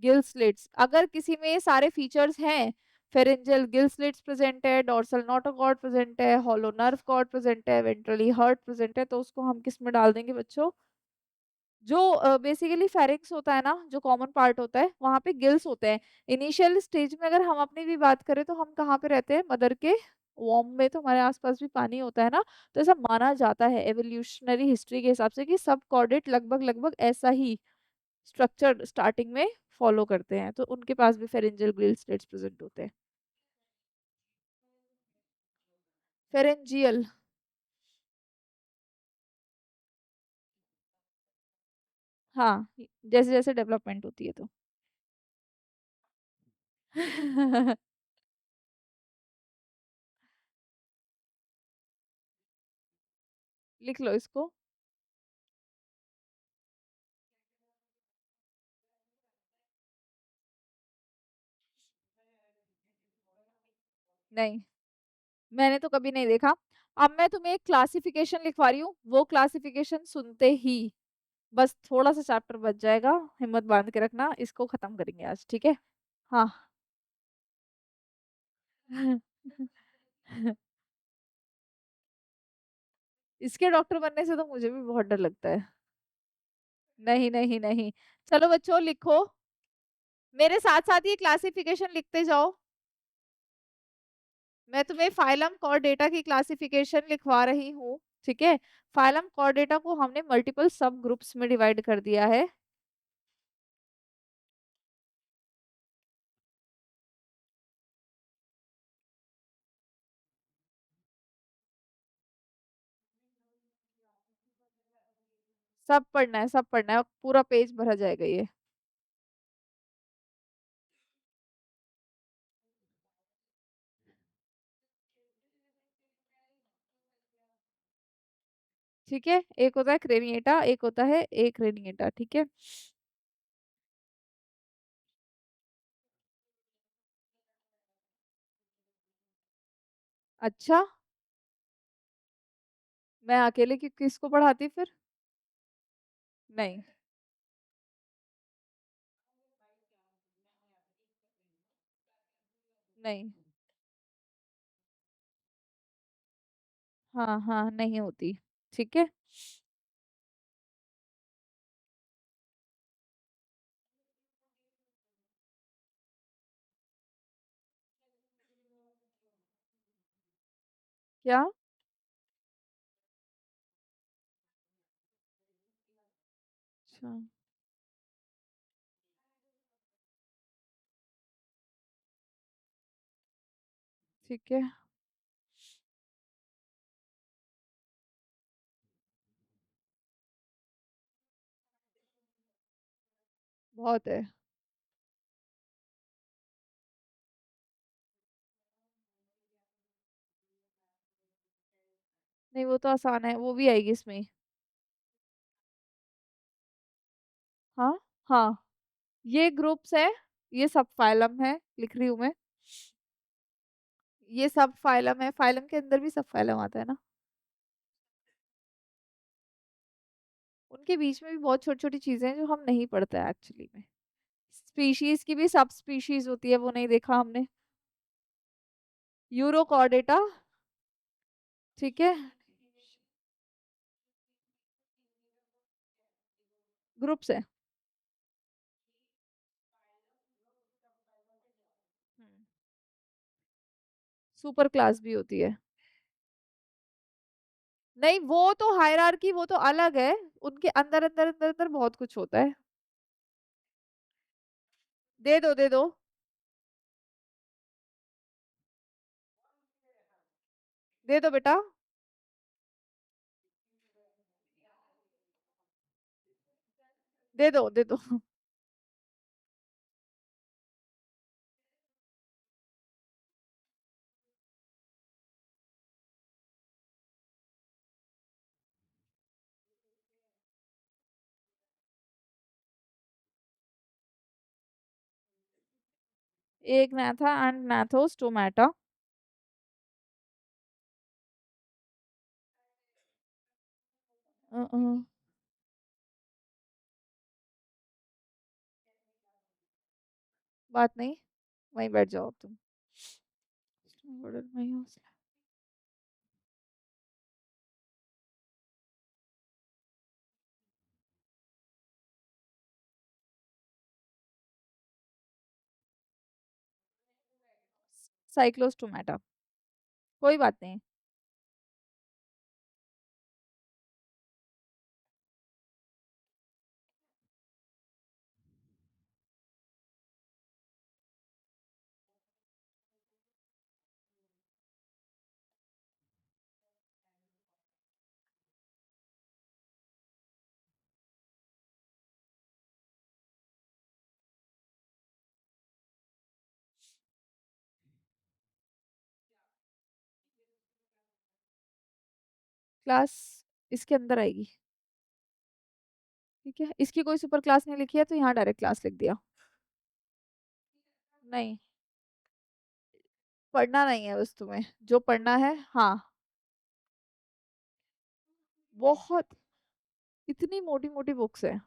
गिल स्लिट्स। अगर किसी में ये सारे फीचर्स हैं, फेरेंजियल गिल स्लिट्स प्रेजेंट है, डोर्सल नोटोकॉर्ड प्रेजेंट है, हॉलो नर्व कॉर्ड प्रेजेंट है, वेंट्रली हर्ट प्रेजेंट है, तो उसको हम किस में डाल देंगे बच्चों? जो बेसिकली फेरिंग्स होता है ना, जो कॉमन पार्ट होता है, वहां पे गिल्स होते हैं। इनिशियल स्टेज में अगर हम अपनी भी बात करें तो हम कहाँ पे रहते हैं? मदर के वॉम में, तो हमारे आसपास भी पानी होता है ना। तो ऐसा माना जाता है एवोल्यूशनरी हिस्ट्री के हिसाब से कि सब कॉर्डेट लगभग लगभग ऐसा ही स्ट्रक्चर स्टार्टिंग में फॉलो करते हैं, तो उनके पास भी फेरेंजियल गिल स्टेट्स प्रेजेंट होते हैं। फेरेंजियल। हाँ, जैसे जैसे डेवलपमेंट होती है तो। लिख लो इसको। नहीं, मैंने तो कभी नहीं देखा। अब मैं तुम्हें एक क्लासिफिकेशन लिखवा रही हूँ, वो क्लासिफिकेशन सुनते ही बस थोड़ा सा चैप्टर बच जाएगा। हिम्मत बांध के रखना, इसको खत्म करेंगे आज, ठीक है? हाँ। इसके डॉक्टर बनने से तो मुझे भी बहुत डर लगता है। नहीं नहीं नहीं। चलो बच्चों लिखो, मेरे साथ साथ ये क्लासिफिकेशन लिखते जाओ। मैं तुम्हें फाइलम कॉर्डेटा की क्लासिफिकेशन लिखवा रही हूँ। ठीक है, फाइलम कॉर्डेटा को हमने मल्टीपल सब ग्रुप्स में डिवाइड कर दिया है। सब पढ़ना है, सब पढ़ना है, पूरा पेज भरा जाएगा ये। ठीक है, एक होता है क्रेनिएटा, एक होता है एक रेनिएटा, ठीक है। अच्छा, मैं अकेले किसको पढ़ाती फिर? नहीं। नहीं। हाँ हाँ, नहीं होती। ठीक है। क्या? अच्छा। ठीक है। बहुत है। नहीं, वो तो आसान है, वो भी आएगी इसमें ही। हाँ। हाँ, ये ग्रुप्स है, ये सब फाइलम है, लिख रही हूँ मैं। ये सब फाइलम है, फाइलम के अंदर भी सब फाइलम आता है ना। उनके बीच में भी बहुत छोटी छोटी चीजें हैं जो हम नहीं पढ़ते हैं एक्चुअली में। स्पीशीज की भी सब स्पीशीज होती है, वो नहीं देखा हमने। यूरोकॉर्डेटा। ठीक है। ग्रुप्स है। सुपर क्लास भी होती है। नहीं, वो तो हायरार्की, वो तो अलग है। उनके अंदर अंदर अंदर अंदर बहुत कुछ होता है। दे दो, दे दो। दे दो बेटा। दे दो, दे दो। एक नाथा एंड नाथोस टोमेटा। बात नहीं, वहीं बैठ जाओ अब तुम। साइक्लोस्टोमेटा। कोई बात नहीं। क्लास इसके अंदर आएगी। ठीक है, इसकी कोई सुपर क्लास नहीं लिखी है, तो यहाँ डायरेक्ट क्लास लिख दिया। नहीं, पढ़ना नहीं है बस तुम्हें, जो पढ़ना है। हाँ। बहुत, इतनी मोटी मोटी बुक्स है।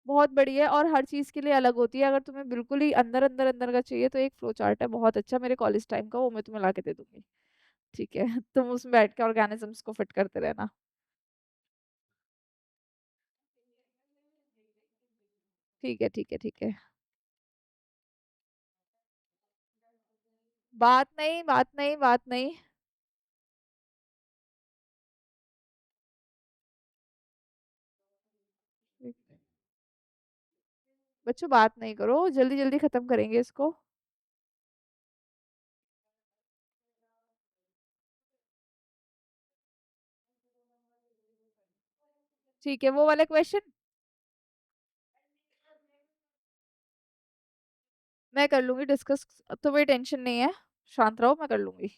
बहुत बड़ी है, और हर चीज के लिए अलग होती है। अगर तुम्हें बिल्कुल ही अंदर अंदर अंदर का चाहिए, तो एक फ्लो चार्ट है बहुत अच्छा मेरे कॉलेज टाइम का, वो मैं तुम्हें ला के दे दूंगी। ठीक है। तुम उसमें बैठ के ऑर्गेनिजम्स को फिट करते रहना। ठीक है, ठीक है, ठीक है। बात नहीं, बात नहीं, बात नहीं। बच्चों, बात नहीं करो, जल्दी जल्दी खत्म करेंगे इसको। ठीक है, वो वाले क्वेश्चन मैं कर लूंगी डिस्कस, तुम्हें टेंशन नहीं है, शांत रहो, मैं कर लूंगी।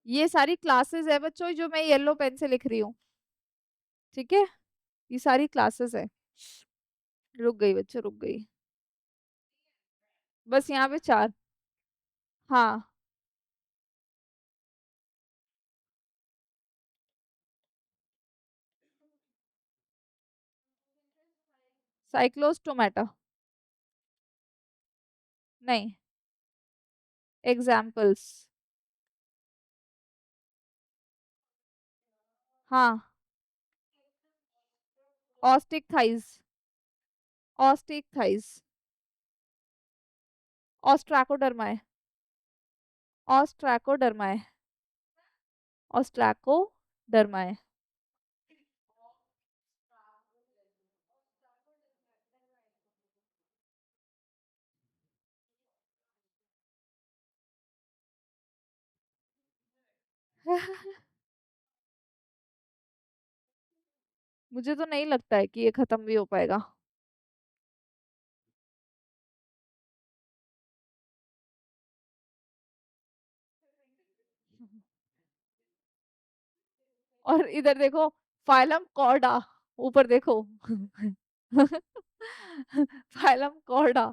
ये सारी क्लासेस है बच्चों जो मैं येलो पेन से लिख रही हूँ, ठीक है, ये सारी क्लासेस है। रुक गई बच्चों, रुक गई, बस यहाँ पे चार। हाँ, साइक्लोस्टोमेटा। नहीं। एग्जाम्पल्स। हाँ। ऑस्टिक थाइज। ऑस्टिक थाइज। ऑस्ट्राकोडर्मा है। ऑस्ट्राकोडर्मा है। ऑस्ट्राकोडर्मा है। मुझे तो नहीं लगता है कि ये खत्म भी हो पाएगा। और इधर देखो, फाइलम कॉर्डा, ऊपर देखो। Phylum chorda.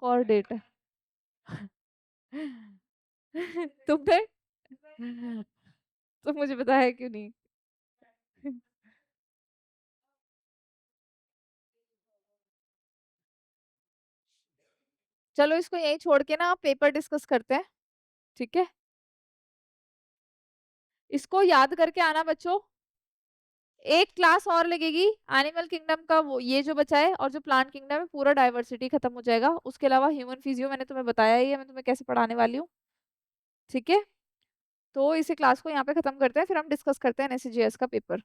कॉर्डेट। तुमने तो मुझे बताया क्यों नहीं? चलो इसको यहीं छोड़ के ना पेपर डिस्कस करते हैं, ठीक है। इसको याद करके आना बच्चों। एक क्लास और लगेगी एनिमल किंगडम का, वो ये जो बचा है, और जो प्लांट किंगडम है पूरा डाइवर्सिटी खत्म हो जाएगा। उसके अलावा ह्यूमन फिजियो मैंने तुम्हें बताया ही है, मैं तुम्हें कैसे पढ़ाने वाली हूँ, ठीक है। तो इसी क्लास को यहाँ पे खत्म करते हैं, फिर हम डिस्कस करते हैं एनएससीजीएस का पेपर।